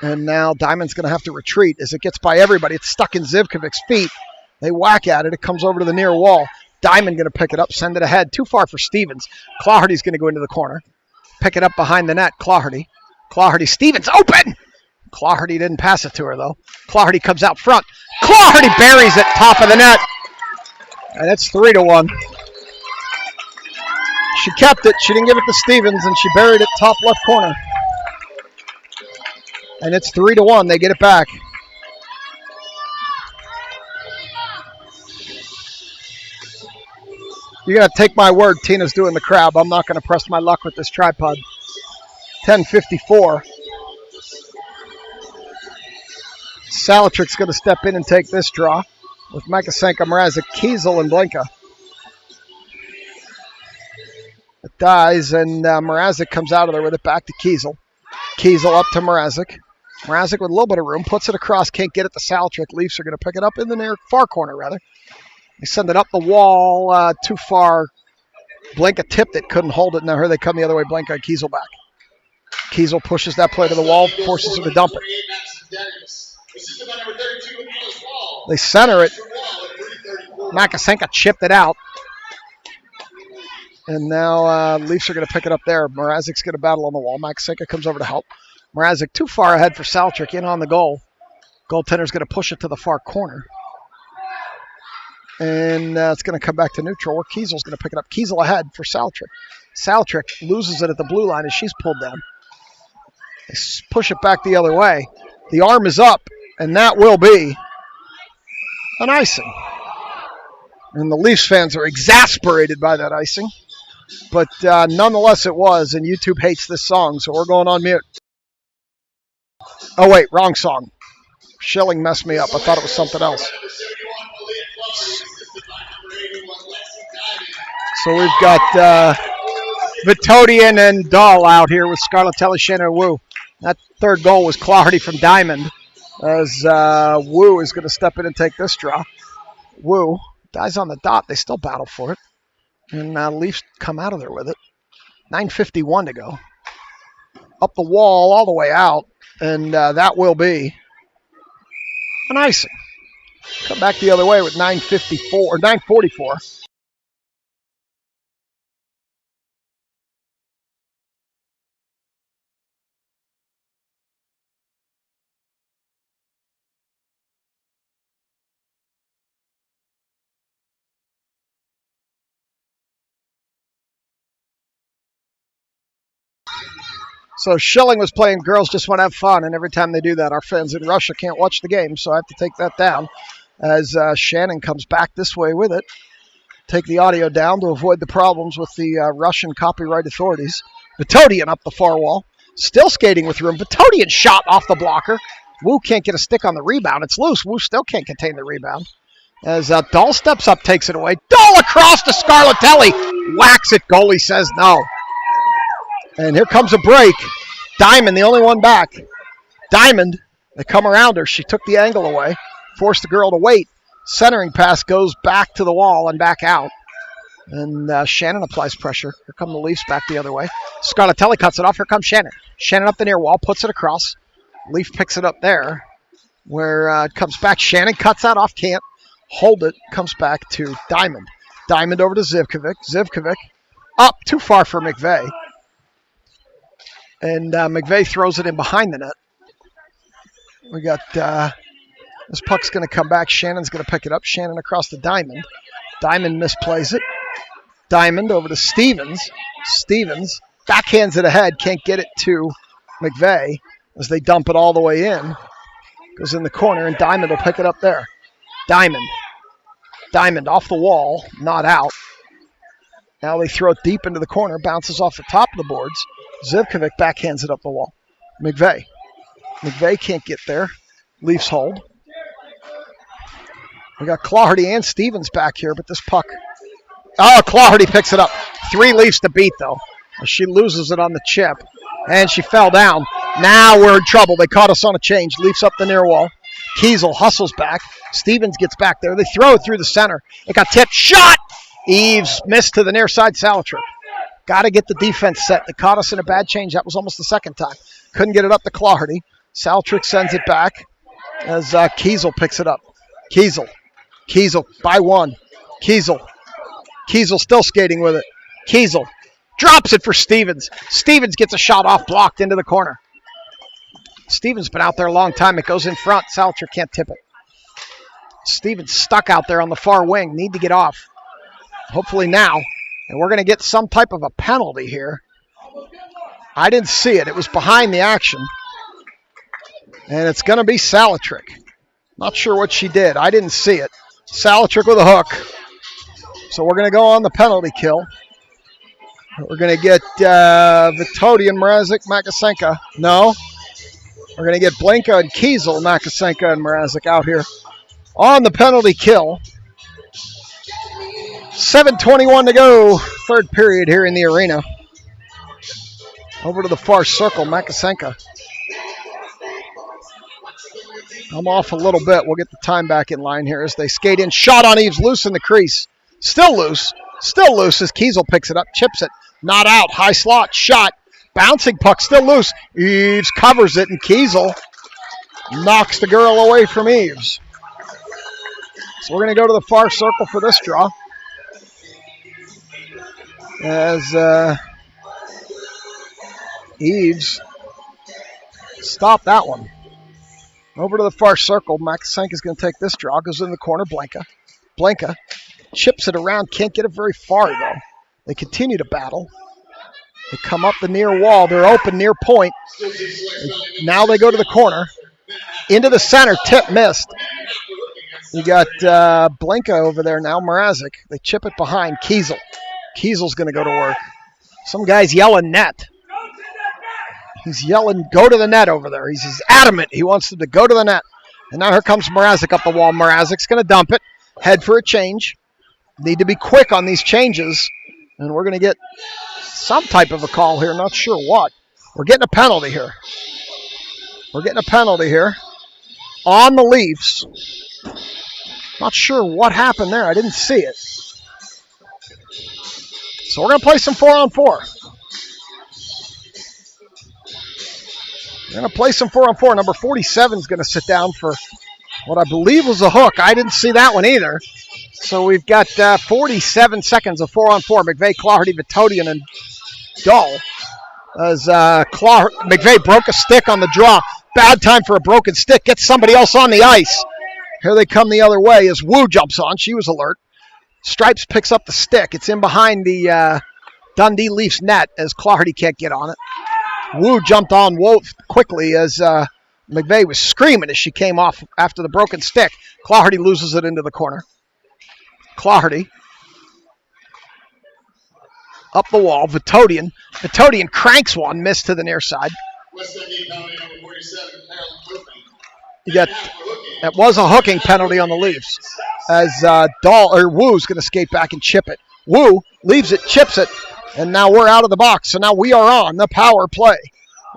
And now Diamond's going to have to retreat as it gets by everybody. It's stuck in Zivkovic's feet. They whack at it. It comes over to the near wall. Diamond going to pick it up, send it ahead. Too far for Stevens. Clawherty's going to go into the corner. Pick it up behind the net. Clawherty. Stevens open! Clawherty didn't pass it to her, though. Clawherty comes out front. Clawherty buries it top of the net. And it's 3-1. She kept it. She didn't give it to Stevens, and she buried it top left corner. And it's 3-1. They get it back. You got to take my word. Tina's doing the crab. I'm not going to press my luck with this tripod. 10:54. Salatrik's going to step in and take this draw with Makasenka, Mrazek, Kiesel, and Blinka. It dies, and Mrazek comes out of there with it back to Kiesel. Kiesel up to Mrazek. Mrazek with a little bit of room, puts it across, can't get it to Saltrik. Leafs are going to pick it up in the near far corner, rather. They send it up the wall, too far. Blinka tipped it, couldn't hold it. Now here they come the other way. Blinka and Kiesel back. Kiesel pushes that play to the wall, forces him to dump it. They center it. Makasenka chipped it out. And now Leafs are going to pick it up there. Mrazek's going to battle on the wall. Makasenka comes over to help. Mrazek too far ahead for Saltrik, in on the goal. Goaltender's going to push it to the far corner. And it's going to come back to neutral where Kiesel's going to pick it up. Kiesel ahead for Saltrik. Saltrik loses it at the blue line as she's pulled down. They push it back the other way. The arm is up, and that will be an icing. And the Leafs fans are exasperated by that icing. But nonetheless it was, and YouTube hates this song, so we're going on mute. Oh, wait, wrong song. Schilling messed me up. I thought it was something else. So we've got Vitodian and Dahl out here with Scarlatelli, Shannon, and Wu. That third goal was Clarity from Diamond, as Wu is going to step in and take this draw. Wu dies on the dot. They still battle for it. And Leafs come out of there with it. 9:51 to go. Up the wall all the way out. And that will be an icing. Come back the other way with 9:44. So Schilling was playing Girls Just Want to Have Fun, and every time they do that, our fans in Russia can't watch the game, so I have to take that down as Shannon comes back this way with it. Take the audio down to avoid the problems with the Russian copyright authorities. Vitodian up the far wall, still skating with room. Vitodian shot off the blocker. Wu can't get a stick on the rebound. It's loose. Wu still can't contain the rebound. As Dahl steps up, takes it away. Dahl across to Scarlatelli. Whacks it. Goalie says no. And here comes a break. Diamond, the only one back. Diamond, they come around her. She took the angle away, forced the girl to wait. Centering pass goes back to the wall and back out. And Shannon applies pressure. Here come the Leafs back the other way. Scarlatelli cuts it off. Here comes Shannon. Shannon up the near wall, puts it across. Leaf picks it up there, where it comes back. Shannon cuts that off, can't hold it. Comes back to Diamond. Diamond over to Zivkovic. Zivkovic up, too far for McVeigh. And McVeigh throws it in behind the net. We got this puck's going to come back. Shannon's going to pick it up. Shannon across to Diamond. Diamond misplays it. Diamond over to Stevens. Stevens backhands it ahead. Can't get it to McVeigh as they dump it all the way in. Goes in the corner, and Diamond will pick it up there. Diamond. Diamond off the wall, not out. Now they throw it deep into the corner. Bounces off the top of the boards. Zivkovic backhands it up the wall. McVeigh. McVeigh can't get there. Leafs hold. We got Clarity and Stevens back here, but this puck. Oh, Clarity picks it up. 3 Leafs to beat, though. She loses it on the chip, and she fell down. Now we're in trouble. They caught us on a change. Leafs up the near wall. Kiesel hustles back. Stevens gets back there. They throw it through the center. It got tipped. Shot! Eves missed to the near side. Salatrick. Got to get the defense set. They caught us in a bad change. That was almost the second time. Couldn't get it up to Clarity. Salatrick sends it back as Kiesel picks it up. Kiesel by 1. Kiesel still skating with it. Kiesel drops it for Stevens. Stevens gets a shot off, blocked into the corner. Stevens been out there a long time. It goes in front. Salatrick can't tip it. Stevens stuck out there on the far wing. Need to get off. Hopefully now. And we're going to get some type of a penalty here. I didn't see it. It was behind the action. And it's going to be Salatrick. Not sure what she did. I didn't see it. Salatrick with a hook. So we're going to go on the penalty kill. We're going to get Vitodian, Mrazek, Makasenka. No. We're going to get Blinka and Kiesel, Makasenka, and Mrazek out here on the penalty kill. 7:21 to go. Third period here in the arena. Over to the far circle, Makasenka. I'm off a little bit. We'll get the time back in line here as they skate in. Shot on Eves, loose in the crease. Still loose as Kiesel picks it up, chips it. Not out, high slot, shot. Bouncing puck, still loose. Eves covers it, and Kiesel knocks the girl away from Eves. So we're going to go to the far circle for this draw. As Eves stopped that one. Over to the far circle. Makasenka is going to take this draw. Goes in the corner. Blinka chips it around. Can't get it very far, though. They continue to battle. They come up the near wall. They're open near point. Now they go to the corner. Into the center. Tip missed. You got Blinka over there now. Mrazek. They chip it behind. Kiesel. Kiesel's going to go to work. Some guy's yelling net. He's yelling, go to the net over there. He's adamant. He wants them to go to the net. And now here comes Mrazek up the wall. Mrazek's going to dump it. Head for a change. Need to be quick on these changes And we're going to get some type of a call here. Not sure what. We're getting a penalty here. On the Leafs. Not sure what happened there. I didn't see it. So we're going to play some 4-on-4. Number 47 is going to sit down for what I believe was a hook. I didn't see that one either. So we've got 47 seconds of 4-on-4. McVeigh, Claherty, Vitodian, and Dahl. As McVeigh broke a stick on the draw. Bad time for a broken stick. Gets somebody else on the ice. Here they come the other way as Wu jumps on. She was alert. Stripes picks up the stick. It's in behind the Dundee Leafs net as Claherty can't get on it. Wu jumped on quickly as McVeigh was screaming as she came off after the broken stick. Claherty loses it into the corner. Claherty up the wall. Vitodian cranks one, missed to the near side. That was a hooking penalty on the Leafs as Wu's going to skate back and chip it. Wu leaves it, chips it, and now we're out of the box. So now we are on the power play.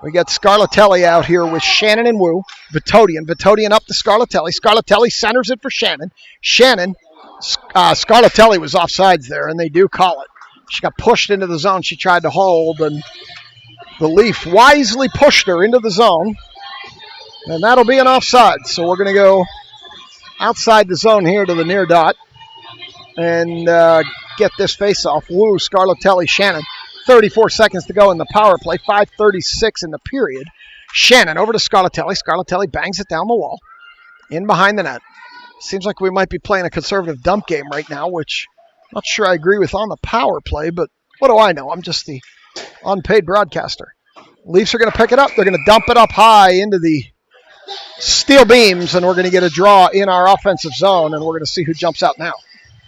We got Scarlatelli out here with Shannon and Wu. Vitodian up to Scarlatelli. Scarlatelli centers it for Shannon. Scarlatelli was offsides there, and they do call it. She got pushed into the zone she tried to hold, and the Leaf wisely pushed her into the zone. And that'll be an offside. So we're going to go outside the zone here to the near dot and get this face-off. Wu, Scarlatelli, Shannon. 34 seconds to go in the power play. 5:36 in the period. Shannon over to Scarlatelli. Scarlatelli bangs it down the wall. In behind the net. Seems like we might be playing a conservative dump game right now, which I'm not sure I agree with on the power play, but what do I know? I'm just the unpaid broadcaster. Leafs are going to pick it up. They're going to dump it up high into the steel beams, and we're going to get a draw in our offensive zone, and we're going to see who jumps out now.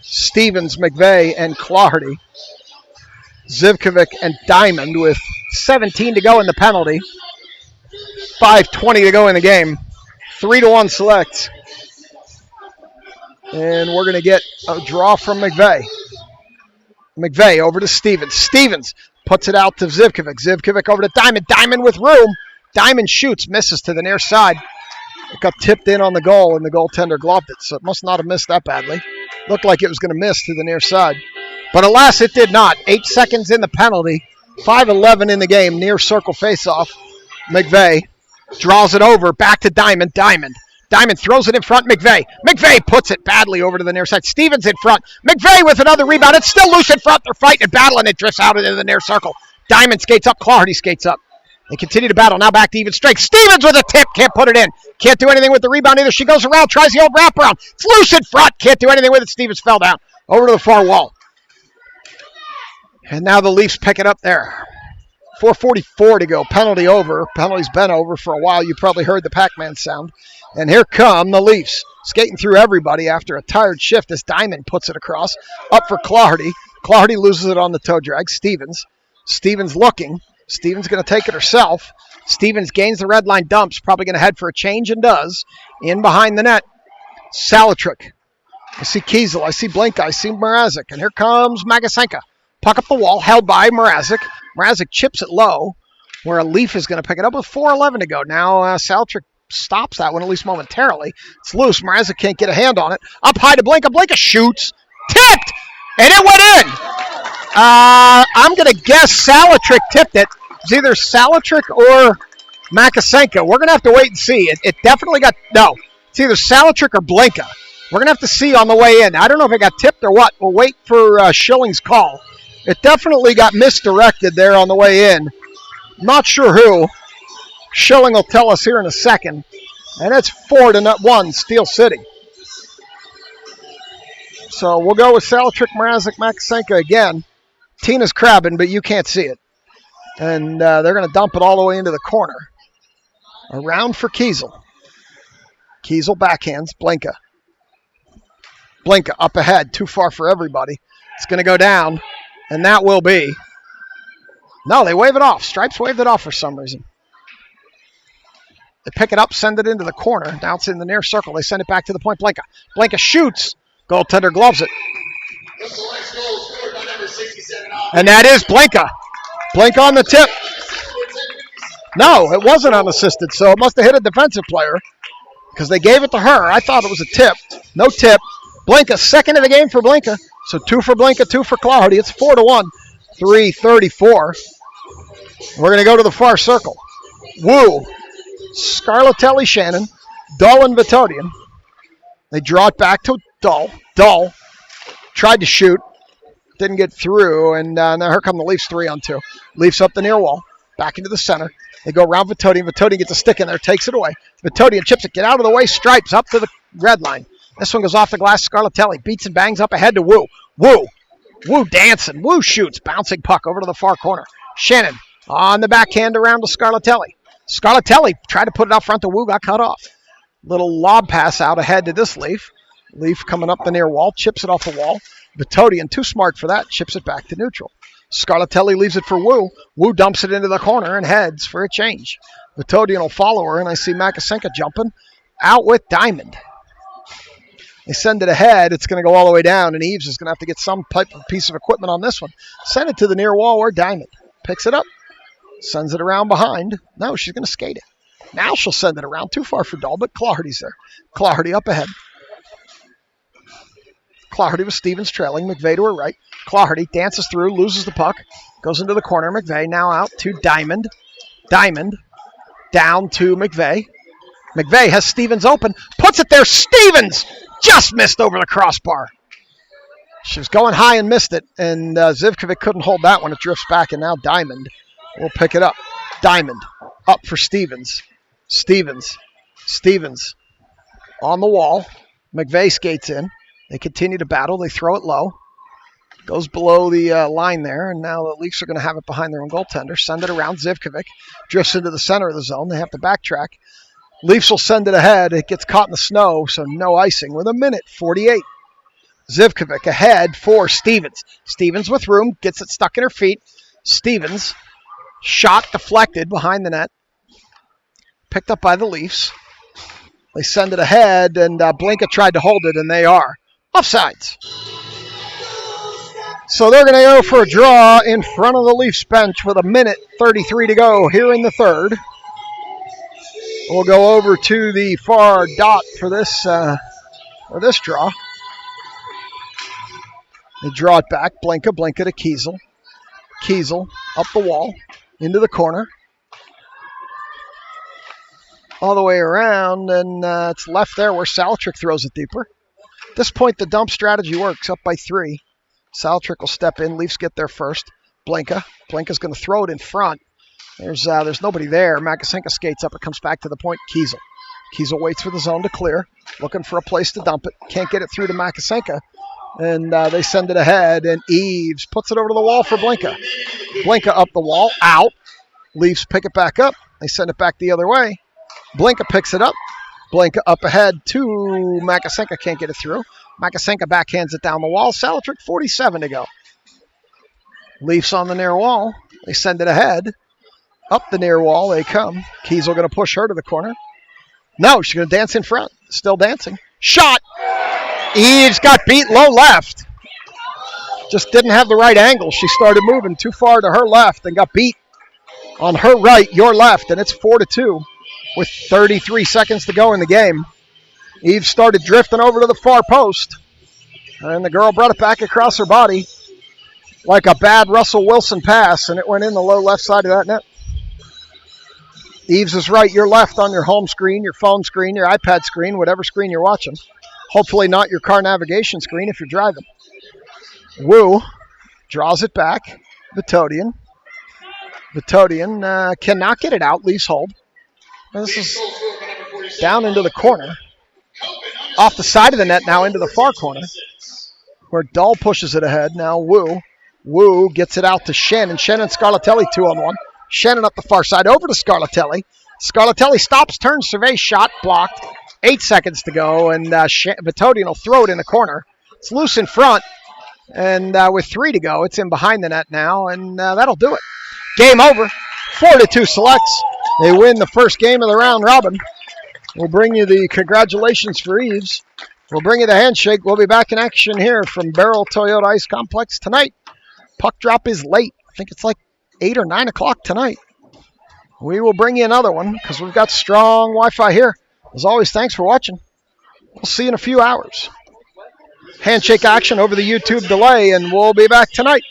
Stevens, McVeigh, and Claherty. Zivkovic and Diamond with 17 to go in the penalty. 5:20 to go in the game. 3-1 select. And we're going to get a draw from McVeigh. McVeigh over to Stevens. Stevens puts it out to Zivkovic. Zivkovic over to Diamond. Diamond with room. Diamond shoots, misses to the near side. It got tipped in on the goal, and the goaltender gloved it, so it must not have missed that badly. Looked like it was going to miss to the near side. But alas, it did not. 8 seconds in the penalty. 5:11 in the game. Near circle faceoff. McVeigh draws it over. Back to Diamond. Diamond throws it in front. McVeigh puts it badly over to the near side. Stevens in front. McVeigh with another rebound. It's still loose in front. They're fighting and battling. It drifts out into the near circle. Diamond skates up. Claherty skates up. They continue to battle. Now back to even strength. Stevens with a tip. Can't put it in. Can't do anything with the rebound either. She goes around. Tries the old wraparound. It's loose in front. Can't do anything with it. Stevens fell down. Over to the far wall. And now the Leafs pick it up there. 4:44 to go. Penalty over. Penalty's been over for a while. You probably heard the Pac-Man sound. And here come the Leafs. Skating through everybody after a tired shift as Diamond puts it across. Up for Claherty. Claherty loses it on the toe drag. Stevens looking. Stevens going to take it herself. Stevens gains the red line, dumps. Probably going to head for a change and does. In behind the net. Salatrick. I see Kiesel. I see Blinka. I see Mrazek. And here comes Magasenka. Puck up the wall. Held by Mrazek. Mrazek chips it low. Where a Leaf is going to pick it up with 4:11 to go. Now Salatrick stops that one, at least momentarily. It's loose. Mrazek can't get a hand on it. Up high to Blinka. Blinka shoots. Tipped! And it went in! I'm going to guess Salatrick tipped it. It's either Salatrick or Magasenka. We're going to have to wait and see. It definitely got... No. It's either Salatrick or Blinka. We're going to have to see on the way in. I don't know if it got tipped or what. We'll wait for Schilling's call. It definitely got misdirected there on the way in. Not sure who. Schilling will tell us here in a second. And it's 4-1, Steel City. So we'll go with Salatrick, Mrazek, Magasenka again. Tina's crabbing, but you can't see it. And they're going to dump it all the way into the corner. Around for Kiesel. Kiesel backhands. Blinka up ahead. Too far for everybody. It's going to go down. And that will be... No, they wave it off. Stripes waved it off for some reason. They pick it up, send it into the corner. Now it's in the near circle. They send it back to the point. Blinka shoots. Goaltender gloves it. The select goal scored by number 67, And that is Blinka. Blinka on the tip. No, it wasn't unassisted, so it must have hit a defensive player because they gave it to her. I thought it was a tip. No tip. Blinka, second of the game for Blinka. So 2 for Blinka, 2 for Clarity. It's 4-1. 3:34. We're going to go to the far circle. Woo. Scarlatelli, Shannon. Dull and Vitodian. They draw it back to Dull. Dull tried to shoot. Didn't get through. And now here come the Leafs 3-on-2. Leafs up the near wall. Back into the center. They go around Vitodian. Vitodian gets a stick in there. Takes it away. Vitodian chips it. Get out of the way. Stripes up to the red line. This one goes off the glass. Scarlatelli beats and bangs up ahead to Woo. Woo. Woo dancing. Woo shoots. Bouncing puck over to the far corner. Shannon on the backhand around to Scarlatelli. Scarlatelli tried to put it out front to Woo. Got cut off. Little lob pass out ahead to this Leaf. Leaf coming up the near wall. Chips it off the wall. Vitodian, too smart for that. Chips it back to neutral. Scarlatelli leaves it for Woo. Woo dumps it into the corner and heads for a change. Vitodian will follow her, and I see Makasenka jumping out with Diamond. They send it ahead. It's going to go all the way down, and Eves is going to have to get some piece of equipment on this one. Send it to the near wall where Diamond picks it up. Sends it around behind. No, she's going to skate it. Now she'll send it around. Too far for Dull, but Clardy's there. Clardy up ahead. Clardy with Stevens trailing. McVeigh to her right. Clardy dances through, loses the puck. Goes into the corner. McVeigh now out to Diamond. Diamond down to McVeigh. McVeigh has Stevens open. Puts it there. Stevens just missed over the crossbar. She was going high and missed it. And Zivkovic couldn't hold that one. It drifts back, and now Diamond will pick it up. Diamond up for Stevens. Stevens on the wall. McVeigh skates in. They continue to battle. They throw it low. Goes below the line there, and now the Leafs are going to have it behind their own goaltender. Send it around. Zivkovic drifts into the center of the zone. They have to backtrack. Leafs will send it ahead. It gets caught in the snow, so no icing with 1:48. Zivkovic ahead for Stevens. Stevens with room. Gets it stuck in her feet. Stevens. Shot deflected behind the net. Picked up by the Leafs. They send it ahead, and Blinka tried to hold it, and they are offsides. So they're going to go for a draw in front of the Leafs bench with 1:33 to go here in the third. We'll go over to the far dot for this draw. They draw it back. Blinka to Kiesel. Kiesel up the wall into the corner. All the way around, and it's left there where Salatrick throws it deeper. At this point, the dump strategy works. Up by 3. Salatrick will step in. Leafs get there first. Blinka's going to throw it in front. There's nobody there. Makasenka skates up. It comes back to the point. Kiesel waits for the zone to clear. Looking for a place to dump it. Can't get it through to Makasenka. And they send it ahead, and Eves puts it over to the wall for Blinka. Blinka up the wall. Out. Leafs pick it back up. They send it back the other way. Blinka picks it up. Blinka up ahead to Makasenka. Can't get it through. Makasenka backhands it down the wall. Salatrick 47 to go. Leafs on the near wall. They send it ahead. Up the near wall they come. Kiesel going to push her to the corner. No, she's going to dance in front. Still dancing. Shot. Eves got beat low left. Just didn't have the right angle. She started moving too far to her left and got beat on her right, your left, and it's 4-2 with 33 seconds to go in the game. Eves started drifting over to the far post, and the girl brought it back across her body like a bad Russell Wilson pass, and it went in the low left side of that net. Eves is right, your left on your home screen, your phone screen, your iPad screen, whatever screen you're watching. Hopefully not your car navigation screen if you're driving. Woo draws it back. Vitodian cannot get it out. Leafs hold. And this is down into the corner. Off the side of the net now into the far corner where Dull pushes it ahead. Now Woo gets it out to Shannon. Shannon Scarlatelli 2-on-1. Shannon up the far side over to Scarlatelli. Scarlatelli stops, turns, surveys, shot, blocked. 8 seconds to go, and Vitodian will throw it in the corner. It's loose in front, and with 3 to go, it's in behind the net now, and that'll do it. Game over. 4-2 selects. They win the first game of the round robin. We'll bring you the congratulations for Eves. We'll bring you the handshake. We'll be back in action here from Barrel Toyota Ice Complex tonight puck drop is late. I think it's like 8 or 9 o'clock tonight. We will bring you another one because we've got strong Wi-Fi here. As always, thanks for watching. We'll see you in a few hours. Handshake action over the YouTube delay, and we'll be back tonight.